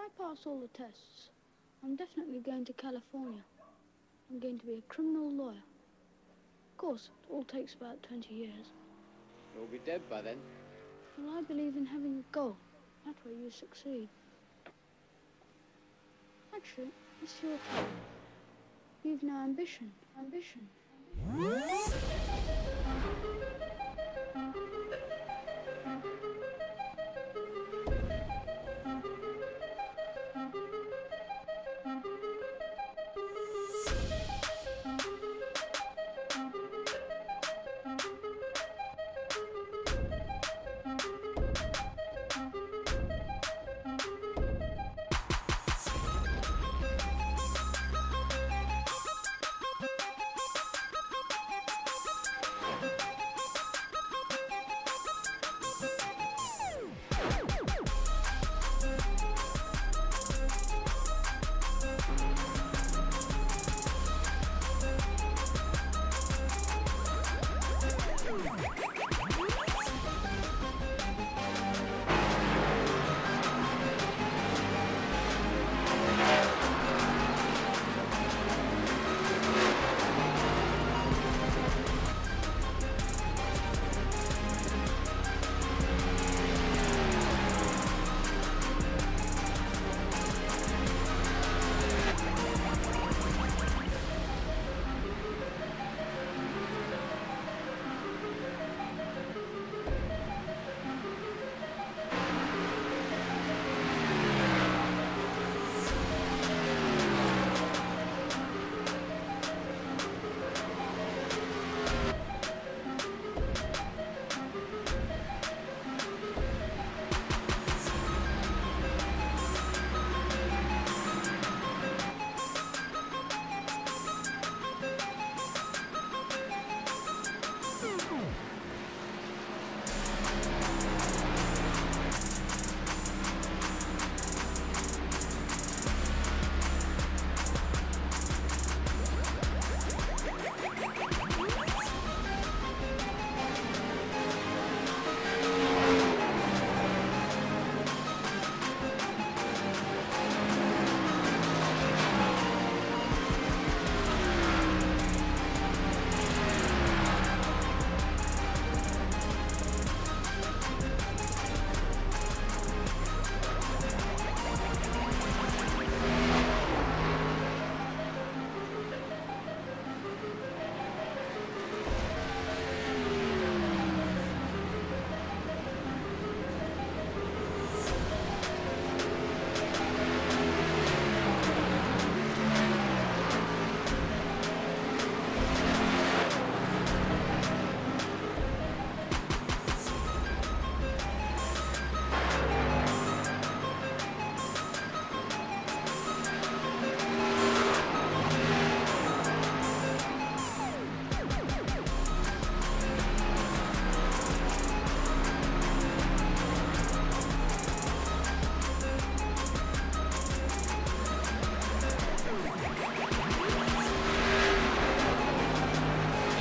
I pass all the tests, I'm definitely going to California. I'm going to be a criminal lawyer. Of course, it all takes about 20 years. You'll be dead by then. Well, I believe in having a goal. That way you succeed. Actually, it's your turn. You've no ambition. Ambition.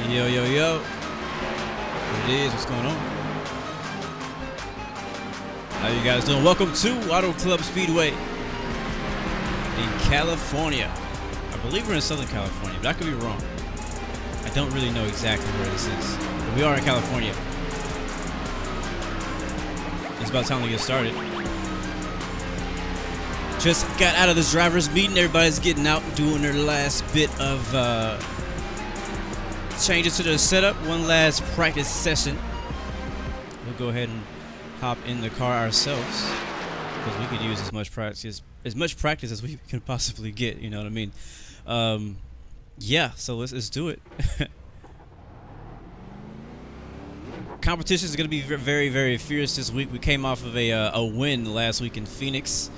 Yo, yo, yo. What it is? What's going on? How you guys doing? Welcome to Auto Club Speedway in California. I believe we're in Southern California, but I could be wrong. I don't really know exactly where this is. But we are in California. It's about time to get started. Just got out of this driver's meeting. Everybody's getting out, doing their last bit of changes to the setup. One last practice session. We'll go ahead and hop in the car ourselves because we could use as much practice as we can possibly get. You know what I mean? Yeah. So let's do it. Competition is going to be very, very fierce this week. We came off of a win last week in Phoenix.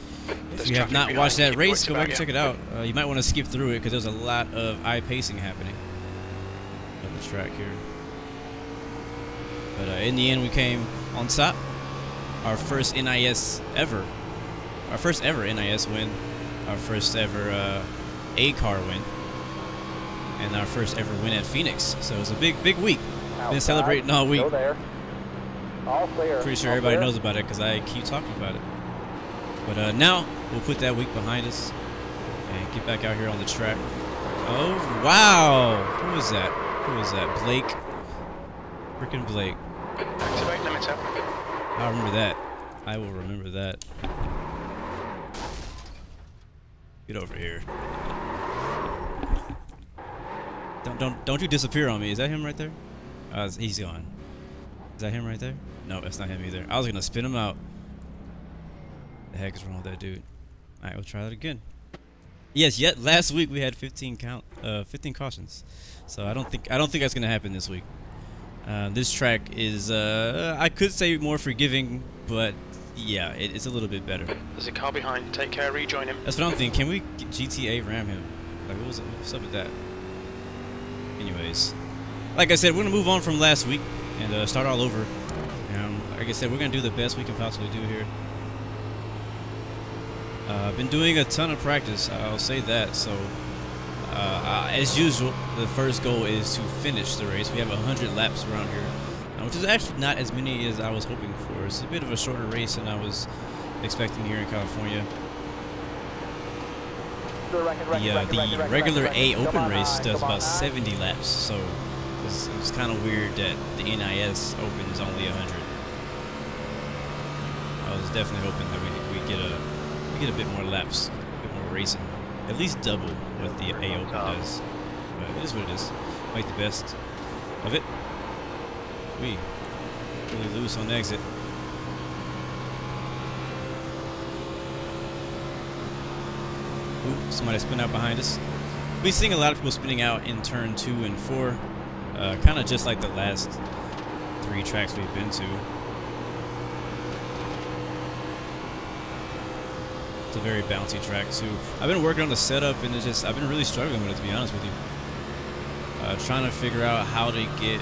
If you have not watched that race, go back and check it out. You might want to skip through it because there's a lot of eye pacing happening on the track here. But in the end, we came on top. Our first NIS ever. Our first ever NIS win. Our first ever A-car win. And our first ever win at Phoenix. So it was a big, big week. Been celebrating all week. All clear. Pretty sure everybody knows about it because I keep talking about it. But now we'll put that week behind us and get back out here on the track. Oh, wow. Who was that? Who was that? Blake. Freaking Blake. Activate limiter. I remember that. I will remember that. Get over here. Don't you disappear on me. Is that him right there? He's gone. Is that him right there? No, that's not him either. I was gonna spin him out. The heck is wrong with that dude? All right, we'll try that again. Yes, yet last week we had 15 cautions. So I don't think that's gonna happen this week. This track is I could say more forgiving, but yeah, it's a little bit better. There's a car behind. Take care. Rejoin him. That's what I'm thinking. Can we GTA ram him? Like, what's up with that? Anyways, like I said, we're gonna move on from last week and start all over. Like I said, we're gonna do the best we can possibly do here. I've been doing a ton of practice, I'll say that. So, as usual, the first goal is to finish the race. We have 100 laps around here, which is actually not as many as I was hoping for. It's a bit of a shorter race than I was expecting here in California. The regular A open race does about 70 laps, so it's kind of weird that the NIS Open is only 100. I was definitely hoping that we get a bit more laps, a bit more racing, at least double what the A Open does. But it is what it is. Make the best of it. We really loose on exit. Ooh, somebody spin out behind us. We've seen a lot of people spinning out in turn 2 and 4, kind of just like the last 3 tracks we've been to. It's a very bouncy track too. I've been working on the setup, and I've been really struggling with it, to be honest with you. Trying to figure out how to get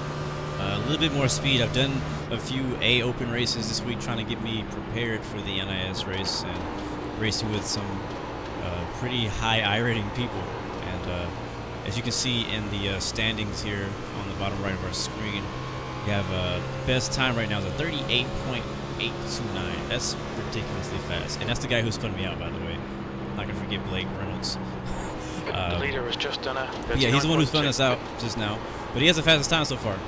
a little bit more speed. I've done a few A Open races this week, trying to get me prepared for the NIS race and racing with some pretty high iRating people. And as you can see in the standings here on the bottom right of our screen, we have best time right now is a 38.829. That's ridiculously fast, and that's the guy who's putting me out, by the way. I'm not gonna forget Blake Reynolds. The leader has just done a. Yeah, he's the one who's putting us out just now, but he has the fastest time so far.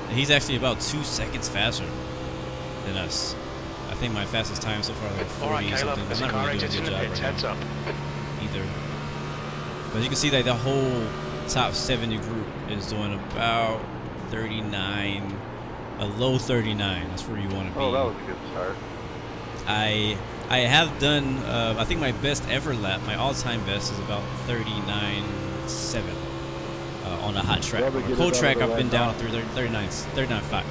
And he's actually about 2 seconds faster than us. I think my fastest time so far is like 40 something. I'm not really doing a good job right heads now up. either. But you can see that the whole top 70 group is doing about 39, a low 39. That's where you want to be. Oh, that was a good start. I have done, I think my best ever lap, my all-time best is about 39.7 on a hot track. On a cold track, I've been down through 39.5.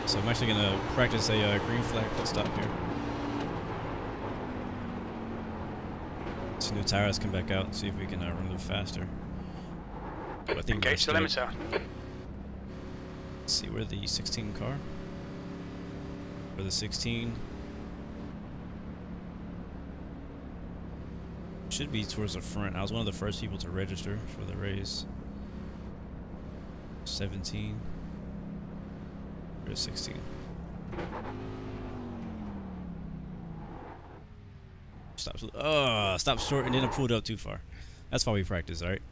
So I'm actually going to practice a green flag pit stop here. Some new tires come back out and see if we can run a little faster. But I think Engage the limiter. Let's see, where the 16 car? Where the 16 should be towards the front. I was one of the first people to register for the race. 17. Where's 16? Stop short and then it pulled up too far. That's why we practice, alright?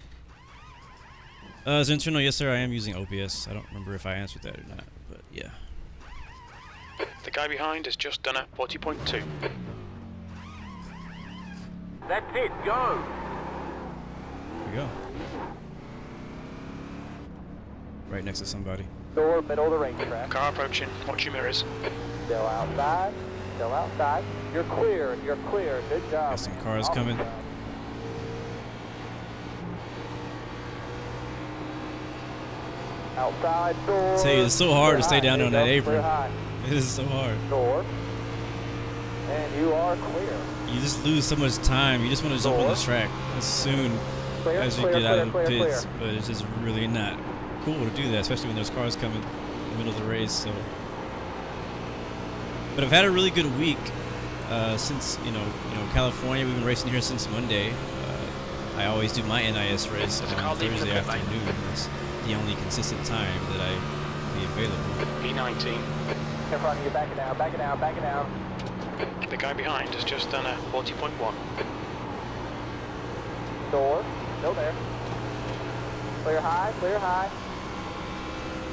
As internal, yes sir, I am using OBS. I don't remember if I answered that or not, but yeah. The guy behind has just done a 40.2. That's it, go! Here we go. Right next to somebody. Door, middle of the racetrack. Car approaching. Watch your mirrors. Still outside. Still outside. You're clear. You're clear. Good job. Got some cars coming. Outside door. I tell you, it's so hard to stay down there on that apron. It is so hard. Door. And you are clear. You just lose so much time. You just want to jump on the track as soon as you get out of the pits, but it's just really not cool to do that, especially when there's cars coming in the middle of the race. So, but I've had a really good week since you know California. We've been racing here since Monday. I always do my NIS race on Thursday afternoon. It's the only consistent time that I be available. P19. In front of you, back it down, back it down, back it down. The guy behind has just done a 40.1. Door, still there. Clear high, clear high.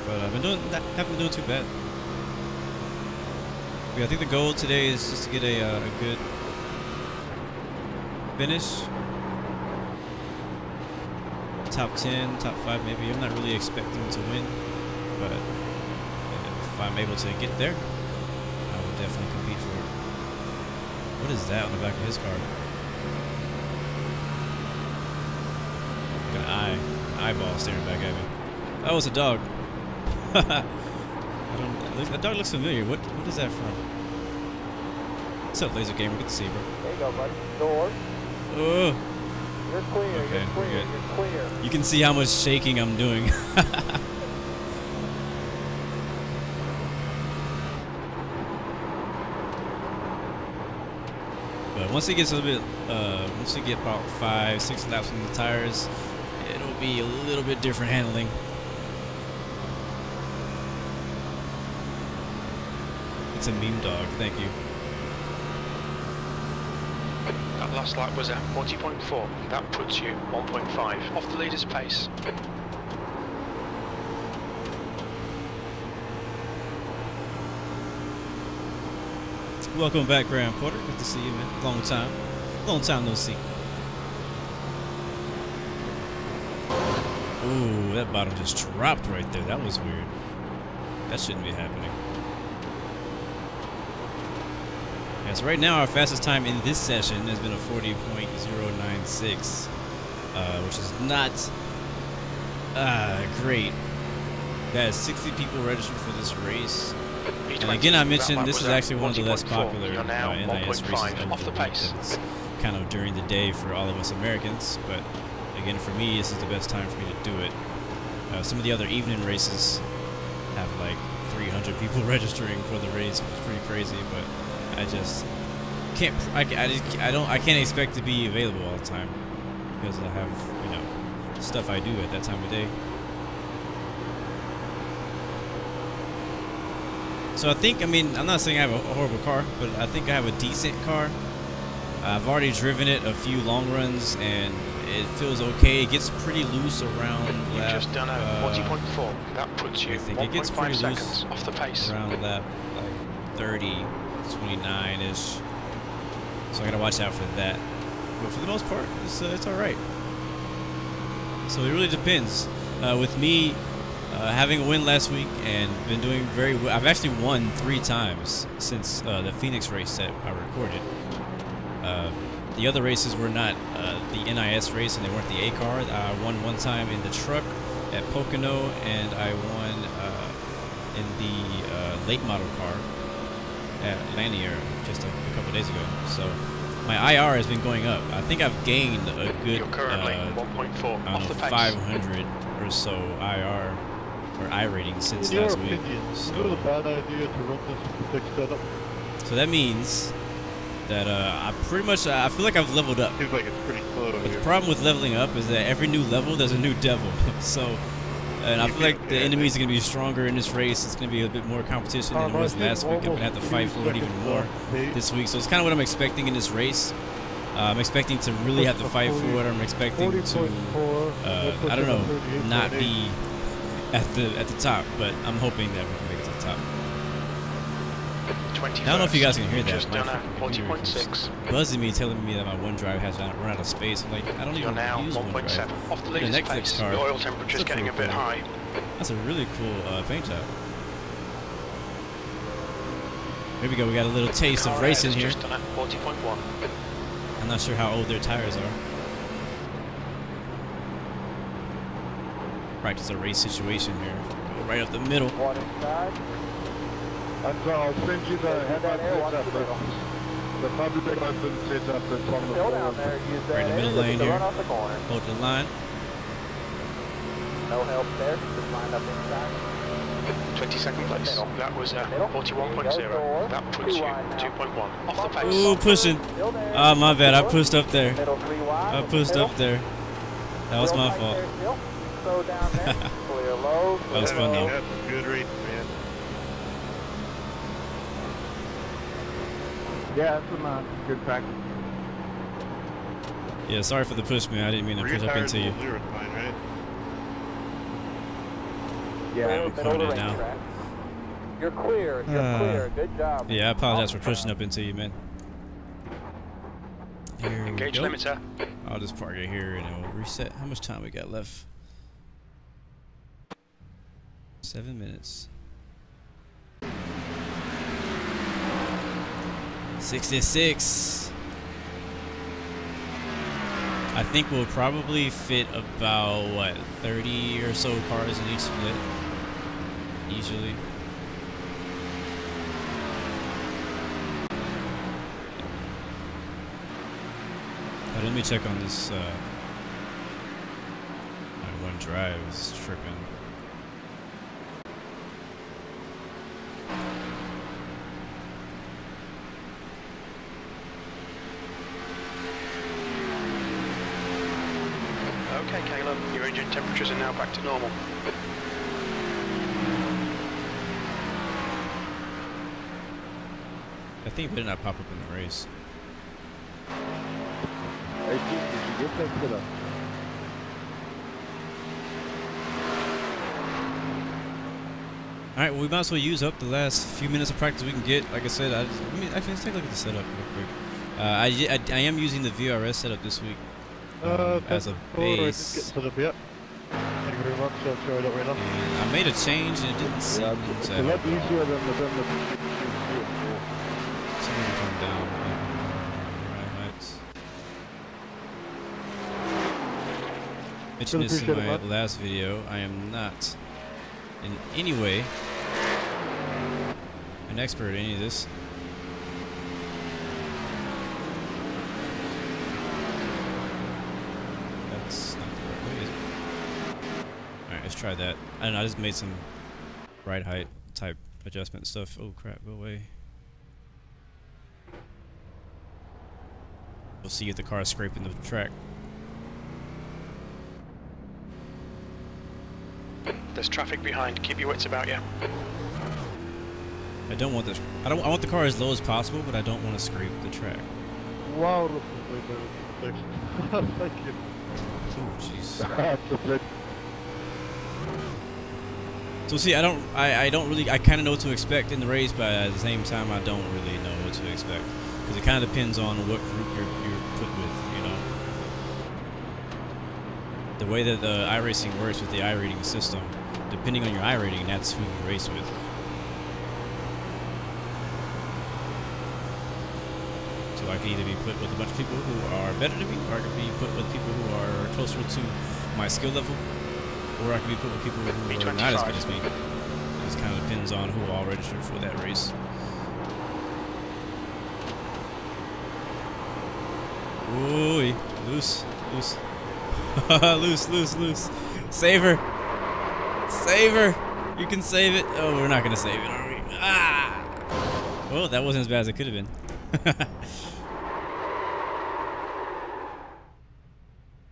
But I've been haven't been doing too bad. Yeah, I think the goal today is just to get a good finish. Top 10, top 5 maybe. I'm not really expecting to win, but if I'm able to get there, I will definitely compete for it. What is that on the back of his car? Like an eyeball staring back at me. Oh, it's a dog. That dog looks familiar. What is that from? What's up, Laser Gamer? Good to see you, bro. There you go, buddy. Door. Oh. You're clear, Okay, you're clear, you're clear. You can see how much shaking I'm doing. But once it gets a little bit, once you get about 5-6 laps on the tires, it'll be a little bit different handling. It's a meme dog, thank you. That last lap was at 40.4. That puts you 1.5 off the leader's pace. Welcome back, Graham Porter. Good to see you, man. Long time no see. Ooh, that bottom just dropped right there. That was weird. That shouldn't be happening. Yeah, so right now our fastest time in this session has been a 40.096, which is not great. That is 60 people registered for this race. And again, I mentioned this is actually one of the less popular NIS races off the pace. it's kind of during the day for all of us Americans, but again, for me, this is the best time for me to do it. Some of the other evening races have like 300 people registering for the race, which is pretty crazy, but I just can't. I can't expect to be available all the time because I have, you know, stuff I do at that time of day. So I think, I mean, I'm not saying I have a horrible car, but I think I have a decent car. I've already driven it a few long runs, and it feels okay. It gets pretty loose around lap. You've just done a 40.4. That puts you 1.5 seconds off the pace. Around lap like 30, 29-ish. So I gotta watch out for that. But for the most part, it's all right. So it really depends. With me having a win last week and been doing very well, I've actually won 3 times since the Phoenix race that I recorded. The other races were not the NIS race, and they weren't the A car. I won 1 time in the truck at Pocono, and I won in the late model car at Lanier just a couple days ago. So my IR has been going up. I think I've gained a good You're currently 1.4 off the pace. 500 or so IR or I rating since last week. So, is it a bad idea to run this fixed setup? so that means that I pretty much I feel like I've leveled up. Seems like it's pretty slow But here. the problem with leveling up is that every new level there's a new devil. So, and I feel like the enemies are gonna be stronger in this race. It's gonna be a bit more competition than it was last week. I'm gonna have to fight for it even more this week. So it's kind of what I'm expecting in this race. I'm expecting to really have to fight for it. I'm expecting to I don't know, not be at the top, but I'm hoping that we can make it to the top. I don't know if you guys can hear that. Just done a 40.6. Buzzing me, telling me that my OneDrive has run out of space. I'm like, I don't You're even now use 1.7 OneDrive. off the Look at leader's Netflix pace. car. The oil temperature's That's getting a pretty bit cool. high. That's a really cool paint job. Here we go. We got a little taste of Car racing has here. just done a 40.1. I'm not sure how old their tires are. Practice a race situation here. Go right up the middle. One inside. I'll send you the Head that air, watch the middle. The public reference setup that's on the Still down board. there, use Right that in the air middle to lane here. run off the corner. Hold the line. No help there, just line up inside. 22nd place. Middle. That was a Middle. 41.0. That puts you 2.1 off the pace. Ooh, pushing. Still there. Oh, my bad. I pushed up there. Middle 3 wide. I pushed Middle. up there. That was Real my tight fault. there still. So down there. Clear low. That was fun though. That's a good race, man. Yeah, that's some good practice. Yeah, sorry for the push, man. I didn't mean to push up into you. Fine, right? Yeah. Middle calm of the down race now. track. You're clear. You're clear. Good job. Yeah, I apologize for pushing up into you, man. Here we Engage go. limiter. I'll just park it here and it'll reset. How much time we got left? 7 minutes. 66. I think we'll probably fit about, what, 30 or so cars in each split. Easily. Let me check on this. One drive is tripping. Okay, Caleb, your engine temperatures are now back to normal. I think it better not pop up in the race. Hey, Keith, did you get that set up? Alright, well, we might as well use up the last few minutes of practice we can get. Like I said, let's take a look at the setup real quick. I am using the VRS setup this week as a base. Just get set up yet. Thank you very much. I'll try it out right now. And I made a change and it didn't seem It's to a lot easier than the come down. Right heights. Mentioned this in my last video. I am not in any way an expert at any of this. That's not the right way, is it? Alright, let's try that. I don't know, I just made some ride height type adjustment stuff. Oh crap, go away. We'll see if the car is scraping the track. There's traffic behind. Keep your wits about you. I don't want this. I want the car as low as possible, but I don't want to scrape the track. Wow, this is way better than Thank you. Oh jeez. That's a bit. So see, I don't really. I kind of know what to expect in the race, but at the same time, I don't really know what to expect because it kind of depends on what group you're put with. You know, the way that the iRacing works with the iRating system. Depending on your iRating, that's who you race with. So I can either be put with a bunch of people who are better than me, or I can be put with people who are closer to my skill level, or I can be put with people who are not as good as me. It just kind of depends on who all registered for that race. Ooh, loose, loose, loose. Save her. Save her! You can save it. Oh, we're not gonna save it, are we? Ah! Well, that wasn't as bad as it could have been.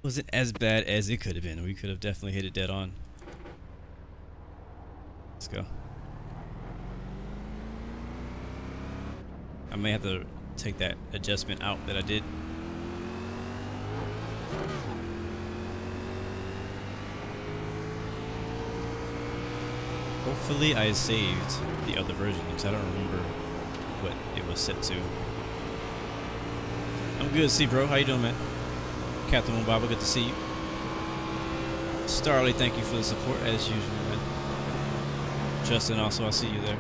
Wasn't as bad as it could have been. We could have definitely hit it dead on. Let's go. I may have to take that adjustment out that I did. Hopefully I saved the other version because I don't remember what it was set to. I'm good, see bro. How you doing, man? Captain Mobaba, good to see you. Starly, thank you for the support as usual, man. Justin, also, I see you there.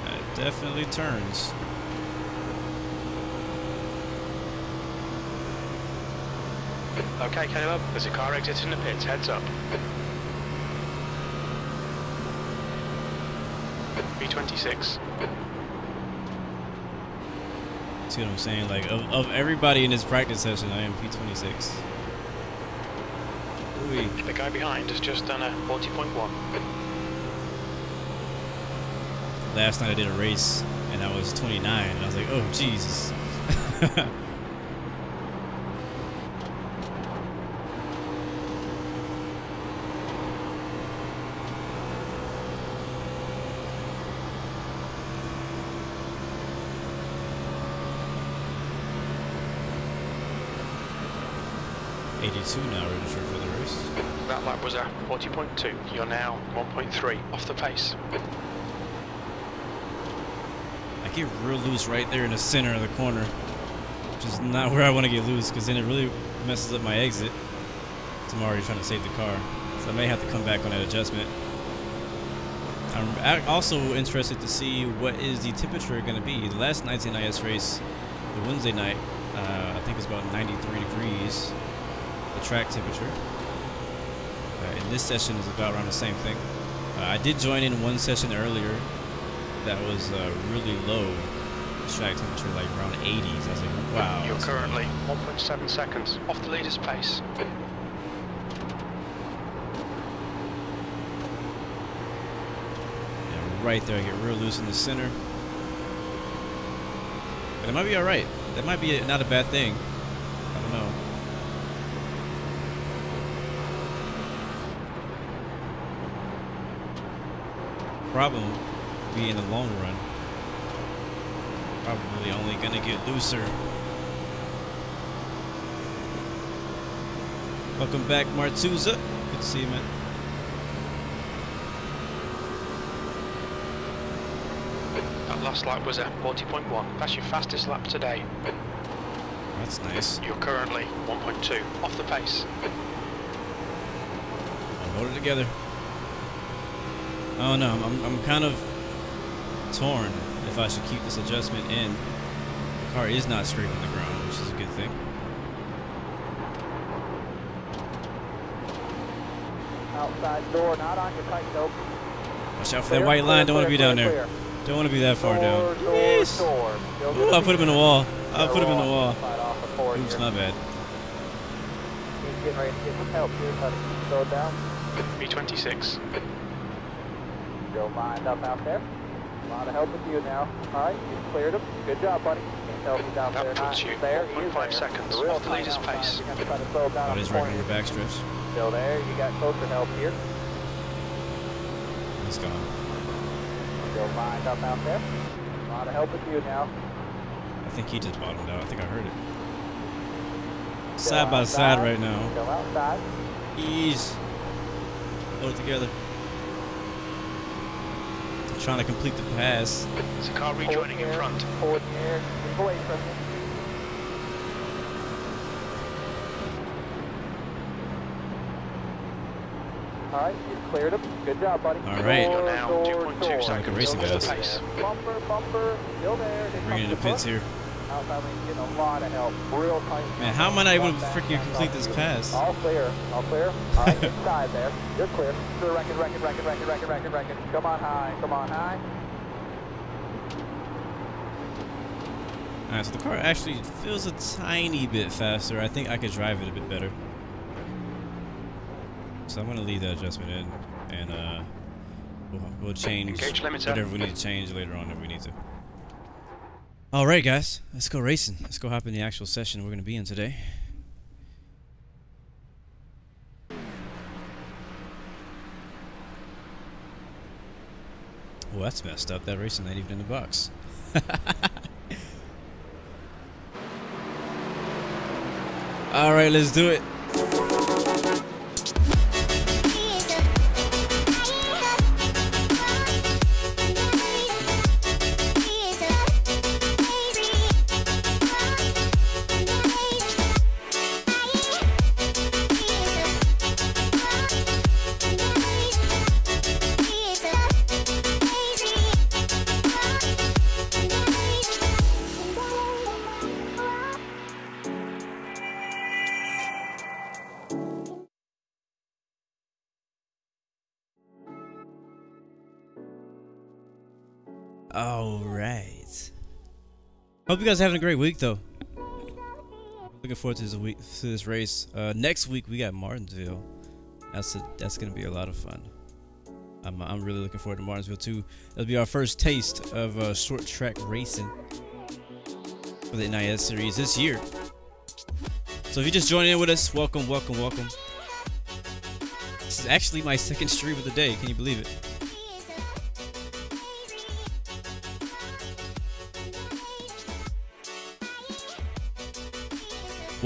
It definitely turns. Okay, Caleb, there's a car exiting the pits. Heads up. B26. See what I'm saying? Like, of everybody in this practice session, I am P26. Ooh. The guy behind has just done a 40.1. Last night I did a race, and I was 29, and I was like, oh, Jesus. 82 now registered for the race. That lap was a 40.2. You're now 1.3 off the pace. I get real loose right there in the center of the corner, which is not where I want to get loose because then it really messes up my exit. So I'm already trying to save the car. So I may have to come back on that adjustment. I'm also interested to see what is the temperature going to be. The last night's NIS race, the Wednesday night, I think it's about 93 degrees, the track temperature. And this session is about around the same thing. I did join in one session earlier that was really low track temperature, like around 80s. I was like, wow. You're currently 1.7 seconds off the leader's pace. Right there, I get real loose in the center. But it might be alright. That might be not a bad thing. I don't know. Problem be in the long run. Probably only gonna get looser. Welcome back, Martuza. Good to see you, man. Last lap was a 40.1. That's your fastest lap today. That's nice. You're currently 1.2 off the pace. I'll hold it together. Oh no, I'm kind of torn if I should keep this adjustment in. The car is not scraping the ground, which is a good thing. Outside door, not on your tight dope. Watch out for that white line. Don't want to be down there. Don't want to be that far down. Yes. Ooh, I put him in the wall. I put him in the wall. Oops, my bad. He's getting ready to get some help here, buddy. Slow it down. B26. Still lined up out there. A lot of help with you now. All right, you cleared him. Good job, buddy. Can't tell if he's out there. That puts you 1.5 seconds off the leader's pace. That is right on your backstretch. Still there. You got closer help here. He's gone. Still lined up out there. A lot of help with you now. I think he just bottomed out. I think I heard it. Side by side right now. Still outside. Ease. Hold it together. Trying to complete the pass. There's a car rejoining in front. Forward in the air. Keep away from you. All right, you cleared him. Good job, buddy. All right. You're now 2.2 seconds racing off the guys. pace. Bumper, bumper. Still there. Bringing in the pits here. Outside lane, getting a lot of help. Real tight. Man, how am I not able to freaking complete this pass? All clear. All clear. All right, inside there. You're clear. To the record. Come on high. Come on high. Alright, so the car actually feels a tiny bit faster. I think I could drive it a bit better. So I'm going to leave that adjustment in, and we'll change whatever we need to change later on if we need to. Alright guys, let's go racing. Let's go hop in the actual session we're going to be in today. Well, that's messed up. That racing ain't even in the box. Alright, let's do it. All right. Hope you guys are having a great week, though. Looking forward to this race. Next week we got Martinsville. That's gonna be a lot of fun. I'm really looking forward to Martinsville too. That'll be our first taste of short track racing for the NIS series this year. So if you just joined in with us, welcome, welcome, welcome. This is actually my second stream of the day. Can you believe it?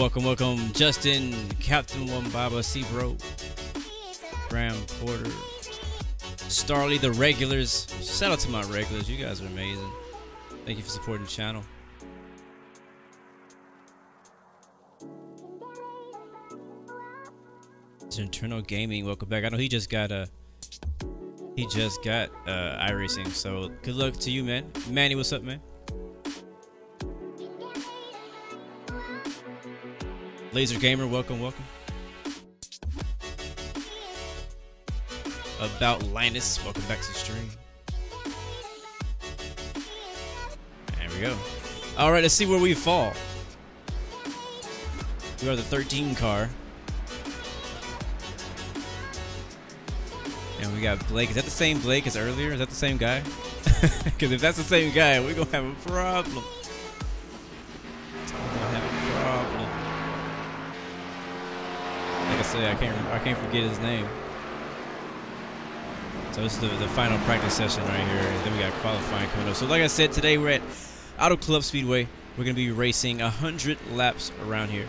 Welcome, welcome, Justin, Captain Wambaba, Seabro, Graham Porter, Starly, the regulars. Shout out to my regulars. You guys are amazing. Thank you for supporting the channel. Internal Gaming, welcome back. I know he just got iRacing, so good luck to you, man. Manny, what's up, man? Laser Gamer, welcome, welcome. About Linus, welcome back to the stream. There we go. All right, let's see where we fall. We are the 13 car. And we got Blake. Is that the same Blake as earlier? Is that the same guy? Because if that's the same guy, we're going to have a problem. We're going to have a problem. Like I said, I can't forget his name. So this is the final practice session right here. And then we got qualifying coming up. So like I said, today we're at Auto Club Speedway. We're going to be racing 100 laps around here.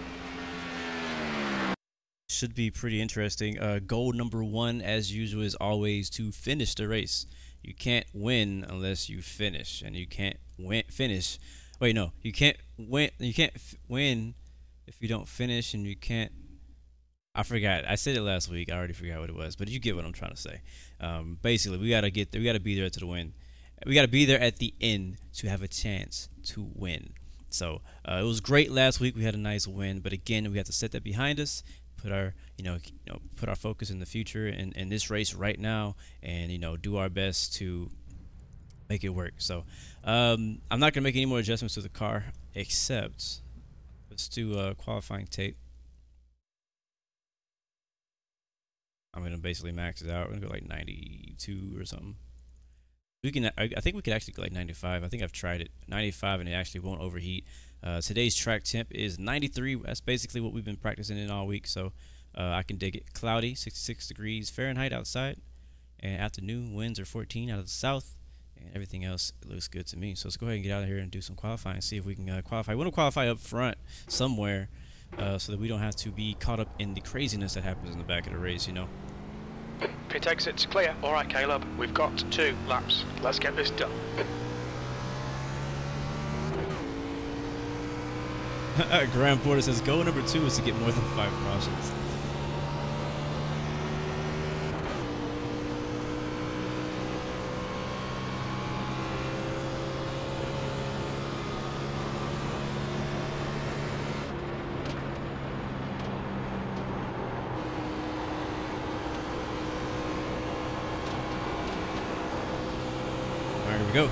Should be pretty interesting. Goal number 1, as usual, is always to finish the race. You can't win unless you finish, and you can't finish. Wait, no, you can't win. You can't win if you don't finish, and you can't. I forgot. I said it last week. I already forgot what it was, but you get what I'm trying to say. Basically, we gotta get there. We gotta be there to the win. We gotta be there at the end to have a chance to win. So it was great last week. We had a nice win, but again, we have to set that behind us. Put our, put our focus in the future and in this race right now, and do our best to make it work. So I'm not gonna make any more adjustments to the car, except let's do qualifying tape. I'm gonna basically max it out. We're gonna go like 92 or something. We can. I think we could actually go like 95. I think I've tried it 95, and it actually won't overheat. Today's track temp is 93. That's basically what we've been practicing in all week, so I can dig it. Cloudy, 66 degrees Fahrenheit outside, and afternoon winds are 14 out of the south, and everything else looks good to me. So let's go ahead and get out of here and do some qualifying, see if we can qualify. We want to qualify up front somewhere, so that we don't have to be caught up in the craziness that happens in the back of the race, Pit exit's clear. All right, Caleb, we've got 2 laps. Let's get this done. Graham Porter says goal number 2 is to get more than 5 cautions. All right, here we go.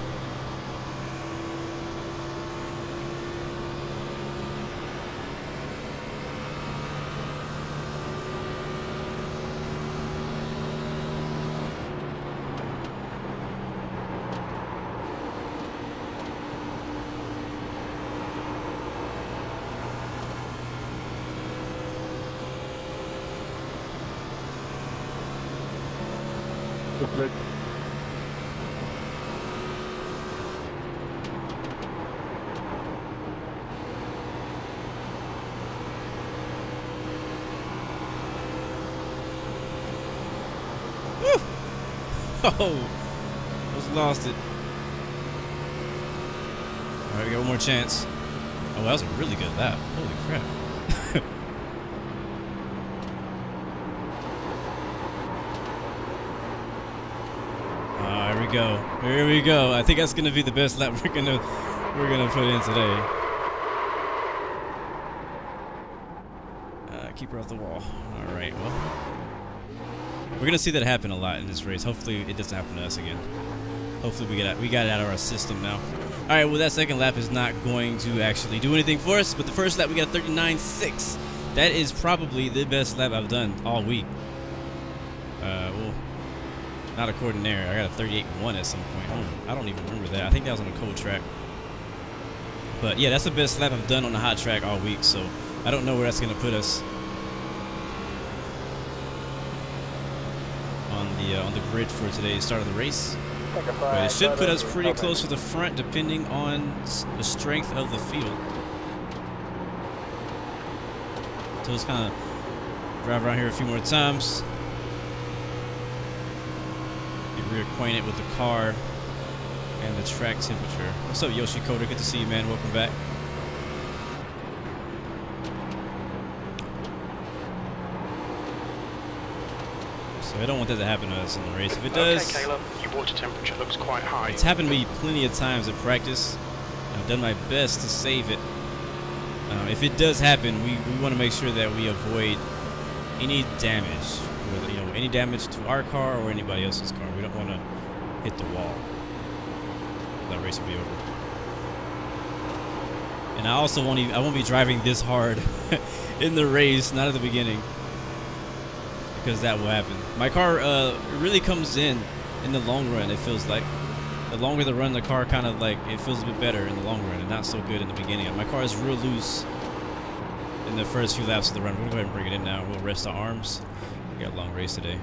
Good. Oh, almost lost it. All right, we got one more chance. Oh, that was a really good lap. Holy crap. Here we go. Here we go. I think that's gonna be the best lap we're gonna put in today. Keep her off the wall. All right. Well, we're gonna see that happen a lot in this race. Hopefully, it doesn't happen to us again. Hopefully, we got it out of our system now. All right. Well, that second lap is not going to actually do anything for us. But the first lap, we got a 39.6. That is probably the best lap I've done all week. Well, not according there. I got a 38.1 at some point. I don't even remember that. I think that was on a cold track. But yeah, that's the best lap I've done on a hot track all week. So I don't know where that's gonna put us on the grid for today's start of the race. But it should put us pretty close to the front, depending on the strength of the field. So let's kind of drive around here a few more times. Get reacquainted with the car and the track temperature. What's up, Yoshi Coda? Good to see you, man. Welcome back. So I don't want that to happen to us in the race. If it does, Okay, Caleb, your water temperature looks quite high. it's happened to me plenty of times at practice. I've done my best to save it. If it does happen, we want to make sure that we avoid any damage, whether, any damage to our car or anybody else's car. We don't want to hit the wall. That race will be over. And I also won't be driving this hard in the race, not at the beginning, because that will happen. My car really comes in the long run. It feels like the longer the run, the car kind of like it feels a bit better in the long run, and not so good in the beginning. My car is real loose in the first few laps of the run. We'll go ahead and bring it in now. We'll rest our arms. We got a long race today.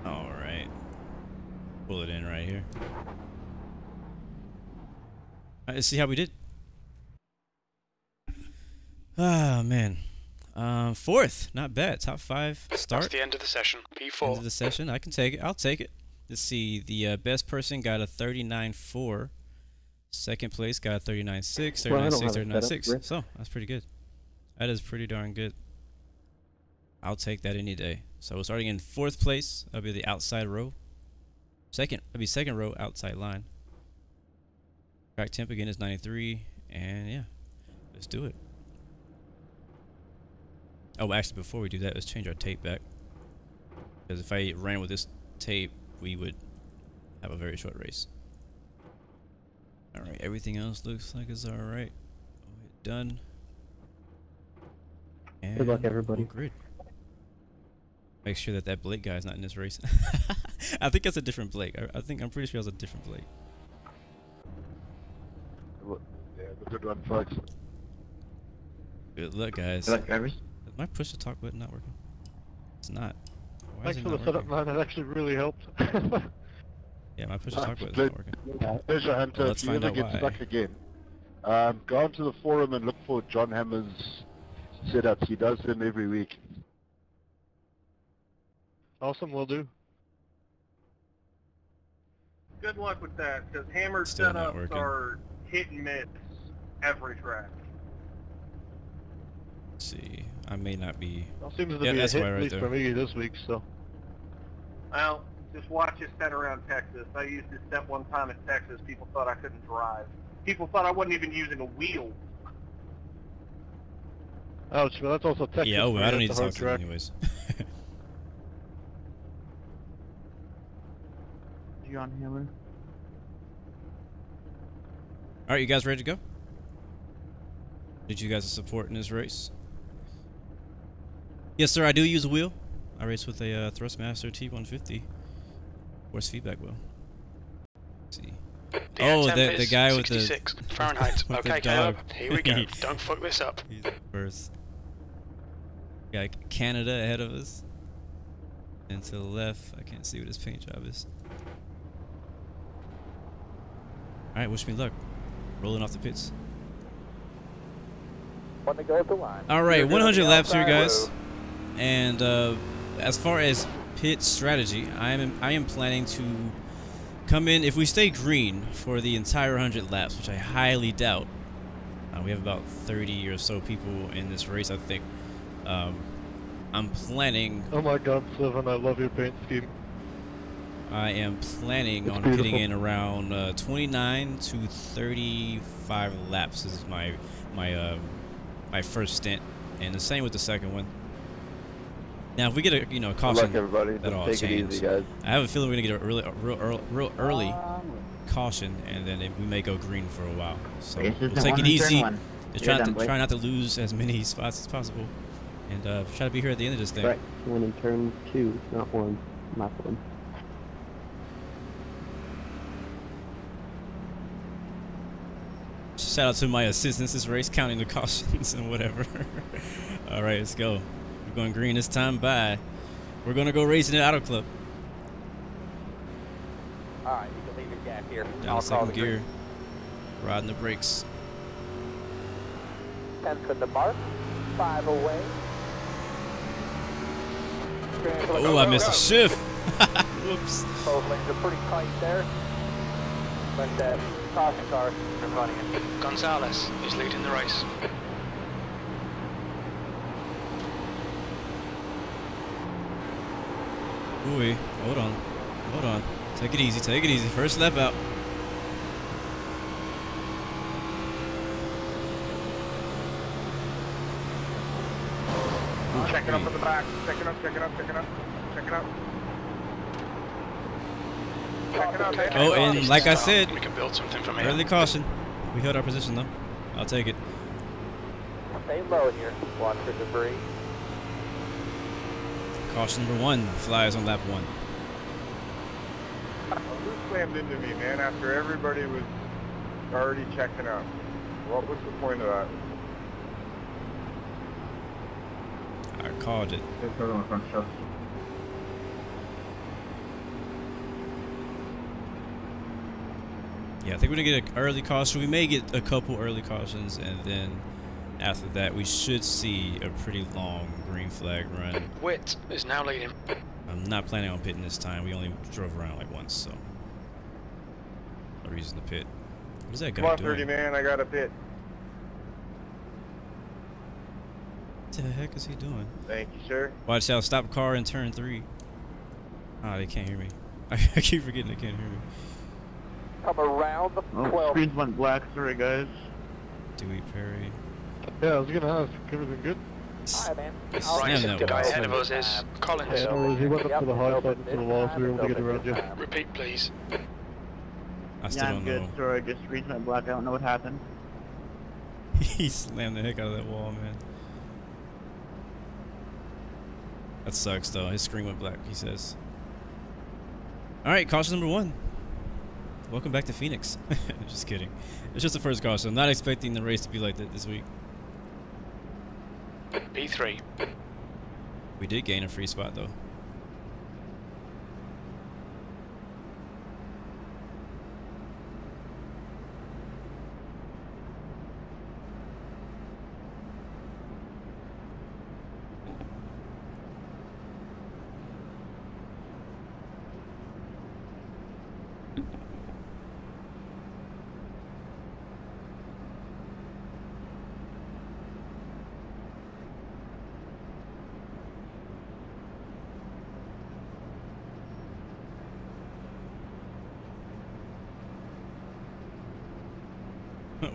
All right, pull it in right here. All right, let's see how we did. Ah, man. 4th, not bad. Top 5 start. That's the end of the session. P4. End of the session. I can take it. I'll take it. Let's see. The best person got a 39.4. Second place got a 39.6, 39.6, 39.6. So that's pretty good. That is pretty darn good. I'll take that any day. So starting in 4th place, that'll be the outside row. That'll be second row outside line. Track temp again is 93, and yeah, let's do it. Oh, actually, before we do that, let's change our tape back. Because if I ran with this tape, we would have a very short race. Alright, everything else looks like it's alright. Done. And good luck, everybody. Grid. Make sure that Blake guy is not in this race. I think that's a different Blake. I'm pretty sure that's a different Blake. Yeah, good one, folks. Good luck, guys. Good luck, drivers. Is my push to talk button not working? It's not. Why Thanks is it for not the setup, working? man. That actually really helped. Yeah, my push to talk button's not working. Pleasure, Hunter. Well, let's If you find ever out get why. stuck again, go onto the forum and look for John Hammer's setups. He does them every week. Awesome, will do. Good luck with that, because hammered Still not setups working. are hit and miss every track. Let's see. I may not be. That seems to Yeah, be a that's hit, why at right least there. for me this week, so. Well, just watch it set around Texas. I used this set one time in Texas. People thought I couldn't drive. People thought I wasn't even using a wheel. Ouch, but that's also Texas. Yeah, oh, for I you. don't need to That's a talk hard to him track. anyways. John Hammer. Alright, you guys ready to go? Did you guys support in this race? Yes, sir, I do use a wheel. I race with a Thrustmaster T150 force feedback wheel. Let's see. The Oh, temp the is guy with the 66 Fahrenheit. with the Okay, Caleb, dog. here we go. Don't fuck this up. He's the first. Got Canada ahead of us. And to the left, I can't see what his paint job is. Alright, wish me luck. Rolling off the pits. Want to go up the line. Alright, 100 laps here, guys. Row. And as far as pit strategy, I am planning to come in, if we stay green for the entire 100 laps, which I highly doubt. We have about 30 or so people in this race, I think. I'm planning. Oh my god, Sylvan, I love your paint scheme. I am planning It's on beautiful. putting in around 29 to 35 laps. This is my first stint, and the same with the second one. Now, if we get a Good luck, caution, everybody. that'll all Just take it change. easy, guys. I have a feeling we're gonna get a real early caution, and then we may go green for a while. So This is we'll the take one it in easy. turn one. Just You're try done, Blake. not to lose as many spots as possible, and try to be here at the end of this thing. Right, one in turn 2, not one, not one. Shout out to my assistants this race, counting the cautions and whatever. All right, let's go. We're going green this time. Bye. We're gonna go racing at Auto Club. All right, you can leave your gap here. Down I'll to call second the green. gear. Riding the brakes. 10th at the mark. 5 away. Oh, I missed a shift. Whoops. Both lanes are pretty tight there. But that caution car in front of you. Gonzalez is leading the race. Ooh, hold on. Hold on. Take it easy. Take it easy. First lap out. Checking up at the back. Checking up, checking up, checking up. Checking up. Checking up, man. Oh, and like I said, We can build something from here. early caution. We held our position though. I'll take it. Stay low here. Watch for debris. Caution number 1 flies on lap 1. Who slammed into me, man, after everybody was already checking out? What was the point of that? I called it. Yeah, I think we're gonna get an early caution. We may get a couple early cautions, and then after that, we should see a pretty long green flag run. Witt is now leading. I'm not planning on pitting this time. We only drove around like once, so no reason to pit. What is that guy doing? 130, man, I got a pit. What the heck is he doing? Thank you, sir. Watch out! Stop car in turn 3. Ah, they can't hear me. I keep forgetting they can't hear me. Come around the Oh, 12th. screens went black. Sorry, guys. Dewey Perry. Yeah, I was gonna ask. Everything good? Hi, man. Slam that The guy wall. ahead of us is Collins. No, he went up to the high side into the wall, so we were able to get around you. Repeat, please. I still Yeah, I'm don't good. know. Sorry, just screens went black. I don't know what happened. He slammed the heck out of that wall, man. That sucks, though. His screen went black, he says. All right, caution number 1. Welcome back to Phoenix. Just kidding. It's just the first caution. I'm not expecting the race to be like that this week. P3. We did gain a free spot, though.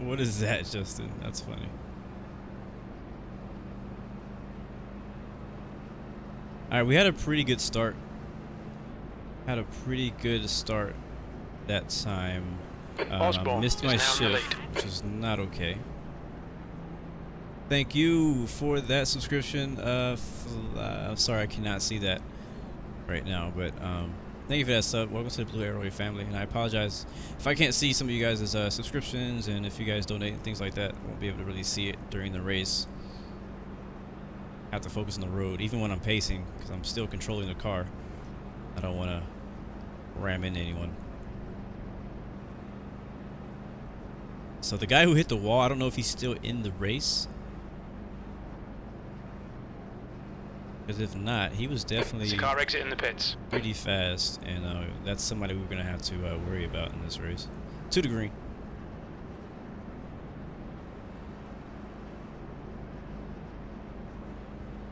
What is that, Justin? That's funny. Alright, we had a pretty good start. Had a pretty good start that time. Osborne Missed my is now in the shift, lead. which is not okay. Thank you for that subscription. I'm sorry I cannot see that right now, but thank you for that sub. Welcome to the Blue Arrow family, and I apologize if I can't see some of you guys' subscriptions, and if you guys donate and things like that, I won't be able to really see it during the race. I have to focus on the road, even when I'm pacing, because I'm still controlling the car. I don't want to ram into anyone. So the guy who hit the wall, I don't know if he's still in the race. Because if not, he was definitely There's a car exit in the pits. pretty fast, and that's somebody we're going to have to worry about in this race. To the green.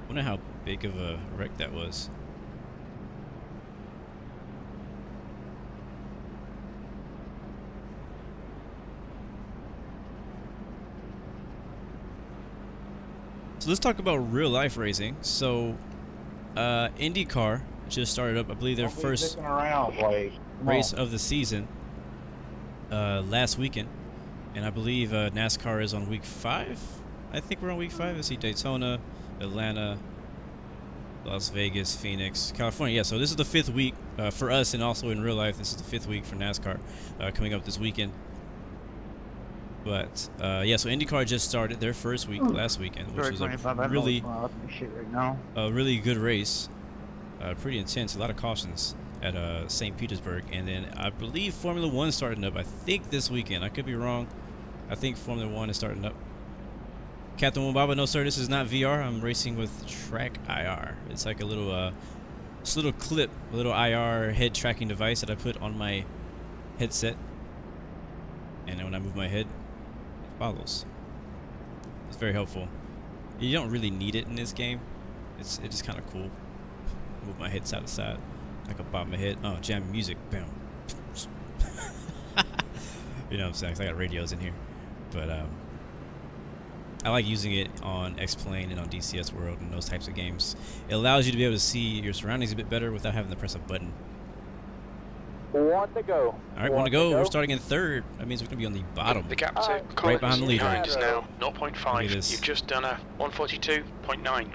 Wonder how big of a wreck that was. So let's talk about real life racing. So IndyCar just started up, I believe, their first race of the season last weekend, and I believe NASCAR is on week 5. I think we're on week 5. I see Daytona, Atlanta, Las Vegas, Phoenix, California. Yeah, so this is the 5th week for us, and also in real life, this is the 5th week for NASCAR coming up this weekend. But yeah, so IndyCar just started their first week last weekend, which was a really, really good race. Pretty intense, a lot of cautions at St. Petersburg, and then I believe Formula 1 starting up. I think this weekend. I could be wrong. I think Formula 1 is starting up. Captain Wambaba, no sir, this is not VR. I'm racing with Track IR. It's like a little, just a little clip, a little IR head tracking device that I put on my headset. And then when I move my head, it follows. It's very helpful. You don't really need it in this game. It's just kind of cool. Move my head side to side. I can bob my head. Oh, jam music. Bam. You know what I'm saying? 'Cause I got radios in here. But I like using it on X-Plane and on DCS World and those types of games. It allows you to be able to see your surroundings a bit better without having to press a button. One to go. All right, one to go. We're starting in third. That means we're going to be on the bottom. The gap to Right behind the leader. is now 0.5. Look at this. You've just done a 142.9.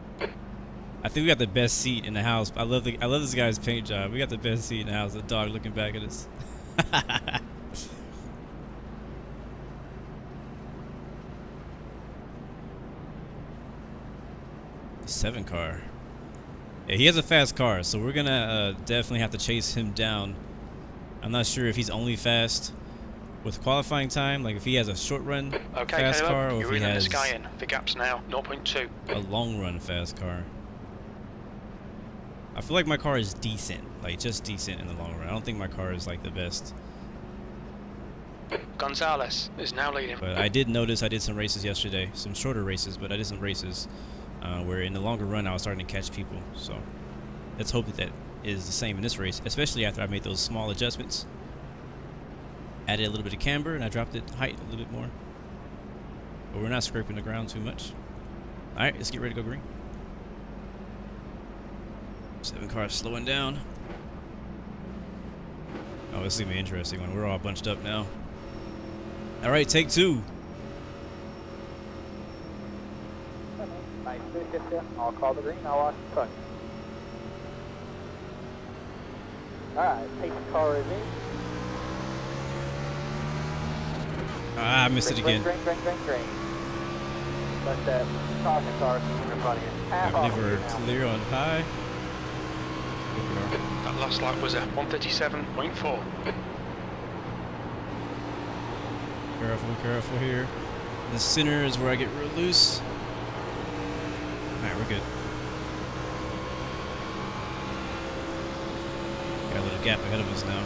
I think we got the best seat in the house. I love this guy's paint job. We got the best seat in the house. The dog looking back at us. 7 car. Yeah, he has a fast car, so we're gonna definitely have to chase him down. I'm not sure if he's only fast with qualifying time, like if he has a short run fast car, or if he has the gap's now 0.2. a long run fast car. I feel like my car is decent, like just decent in the long run. I don't think my car is like the best. Gonzalez is now leading. But I did notice I did some races yesterday, some shorter races, but I did some races where in the longer run I was starting to catch people. So let's hope that that is the same in this race, especially after I made those small adjustments. Added a little bit of camber and I dropped it height a little bit more. But we're not scraping the ground too much. Alright, let's get ready to go green. 7 cars slowing down. Oh, this is gonna be interesting when we're all bunched up now. Alright, take 2. Nice to hit you. I'll call the green. I'll watch the front. Alright, pace car is in. Ah, I missed it again. Green. Let that caution car in front of you. I believe we're clear on high. That last lap was a 137.4. Careful here. The center is where I get real loose. Alright, we're good. Got a little gap ahead of us now.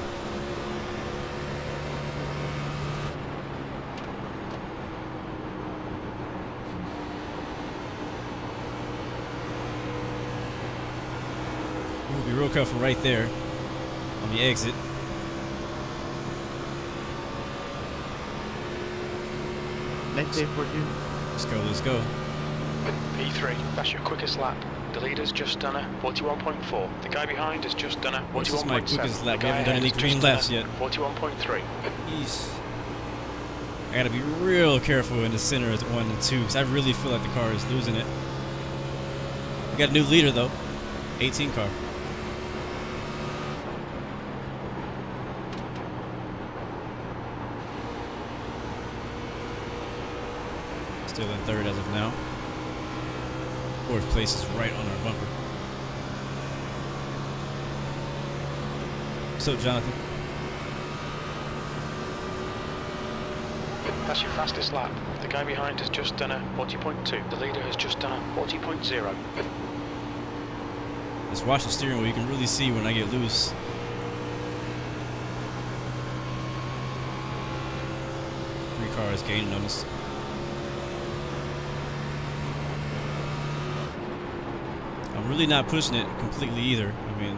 We'll be real careful right there on the exit. Nice day for you. Let's go. P3, that's your quickest lap. The leader's just done a 41.4. The guy behind has just done a 41.7. This is my quickest lap. We haven't done any green laps yet. 41.3. Jeez. I gotta be real careful in the center at 1 and 2 because I really feel like the car is losing it. We got a new leader though. 18 car. Still in third as of now. 4th place is right on our bumper. What's up, Jonathan? That's your fastest lap. The guy behind has just done a 40.2. The leader has just done a 40.0. Just watch the steering wheel. You can really see when I get loose. Three cars gaining on us. I'm really not pushing it completely either. I mean,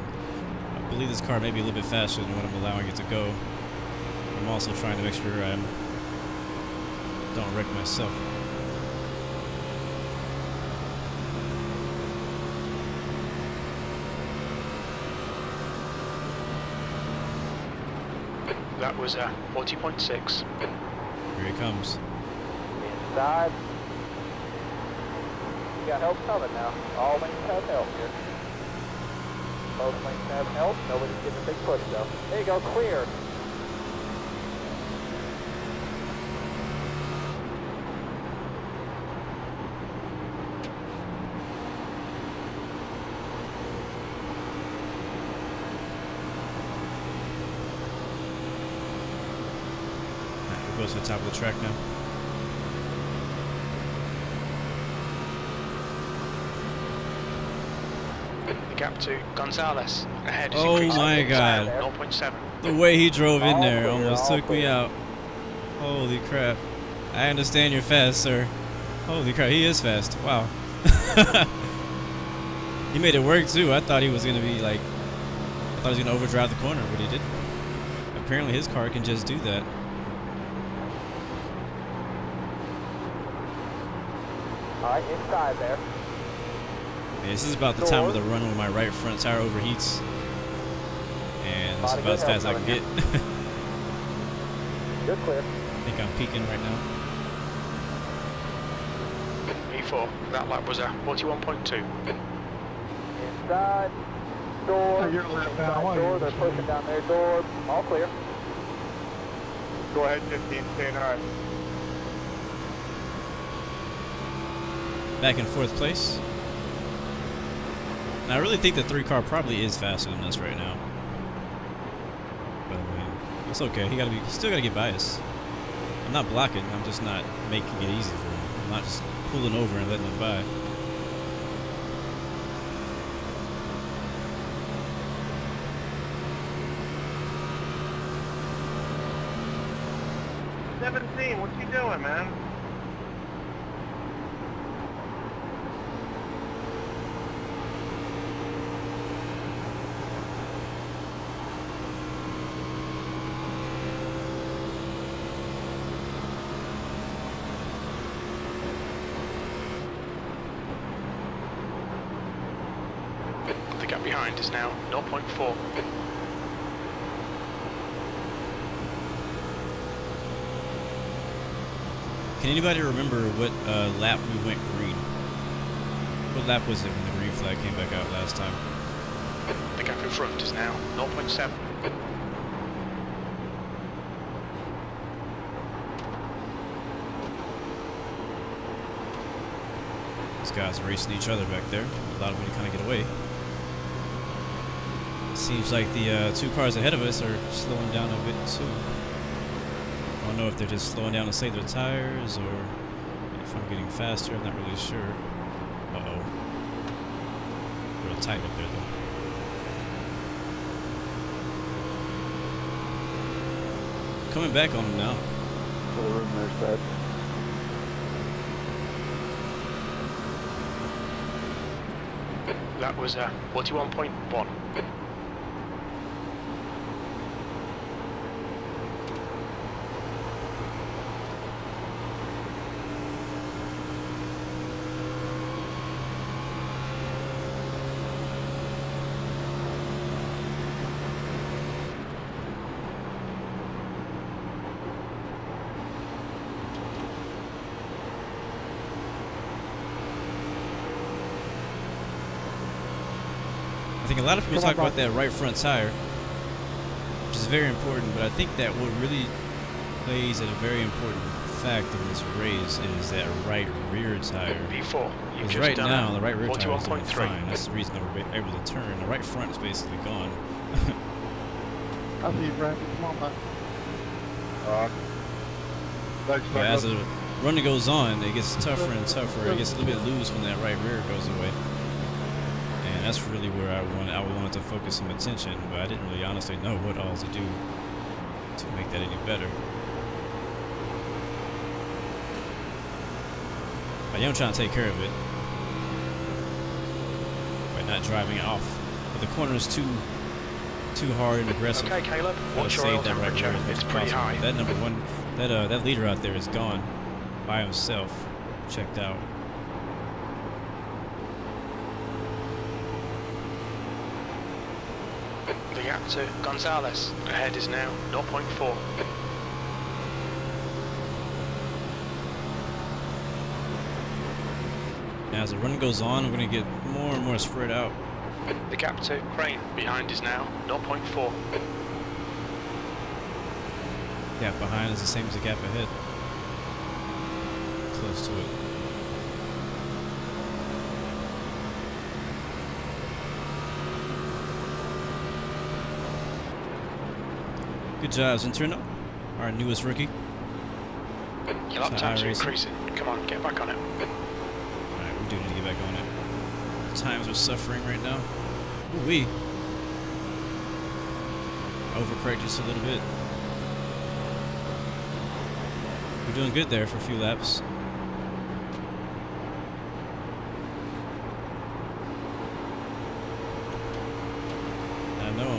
I believe this car may be a little bit faster than what I'm allowing it to go. I'm also trying to make sure I don't wreck myself. That was a 40.6. Here he comes. Inside. You got help coming now. All lanes have help here. Both lanes have help. Nobody's getting a big push though. There you go, clear. Alright, we'll go to the top of the track now. gap to Gonzalez. Ahead is Oh increasing. my God. 0.7. The way he drove in All there clear, almost all took me clear. out. Holy crap. I understand you're fast, sir. Holy crap, he is fast. Wow. He made it work too. I thought he was going to be like, I thought he was going to overdrive the corner, but he didn't. Apparently his car can just do that. All right, inside there. Yeah, this is about the time of the run when my right front tire overheats. And this is about as fast as I can get. You're clear. I think I'm peaking right now. P4. That lap was a 41.2. Inside. Door. You're a lap down. Inside door. They're pushing down their door. All clear. Go ahead, 15, stay high. Back in 4th place. And I really think the 3 car probably is faster than us right now. But I mean, it's okay. He still gotta get by us. I'm not blocking. I'm just not making it easy for him. I'm not just pulling over and letting him by. What's he doing, man? The gap behind is now 0.4. Can anybody remember what lap we went green? What lap was it when the green flag came back out last time? The gap in front is now 0.7. These guys are racing each other back there. Allowed me to kind of get away. Seems like the 2 cars ahead of us are slowing down a bit too. I don't know if they're just slowing down to save their tires or if I'm getting faster. I'm not really sure. Uh-oh. Real tight up there, though. Coming back on them now. For the room there, Seth. That was a 41.1. I think a lot of people talk about that right front tire, which is very important, but I think that what really plays a very important fact in this race is that right rear tire. P4. Because right now, the right rear tire is doing fine. That's the reason that we're able to turn. The right front is basically gone. I see you, Brad. Come on, man. Thanks, But as the running goes on, it gets tougher and tougher. It gets a little bit loose when that right rear goes away. And that's really where I wanted to focus some attention, but I didn't really honestly know what all to do to make that any better. I am trying to take care of it by not driving it off. But the corner is too hard and aggressive. Okay, Caleb. What's your oil temperature? It's pretty high. That number one, that leader out there is gone by himself, checked out. The gap to Gonzalez. Ahead is now 0.4. Now as the run goes on, I'm going to get more and more spread out. The gap to Crane behind is now 0.4. Gap behind is the same as the gap ahead. Close to it. Good job, Zenturno, our newest rookie. Your lap TB times are Hardrive. increasing. Come on, get back on it. Alright, we do need to get back on it. The times are suffering right now. Ooh-wee. Overcorrect just a little bit. We're doing good there for a few laps.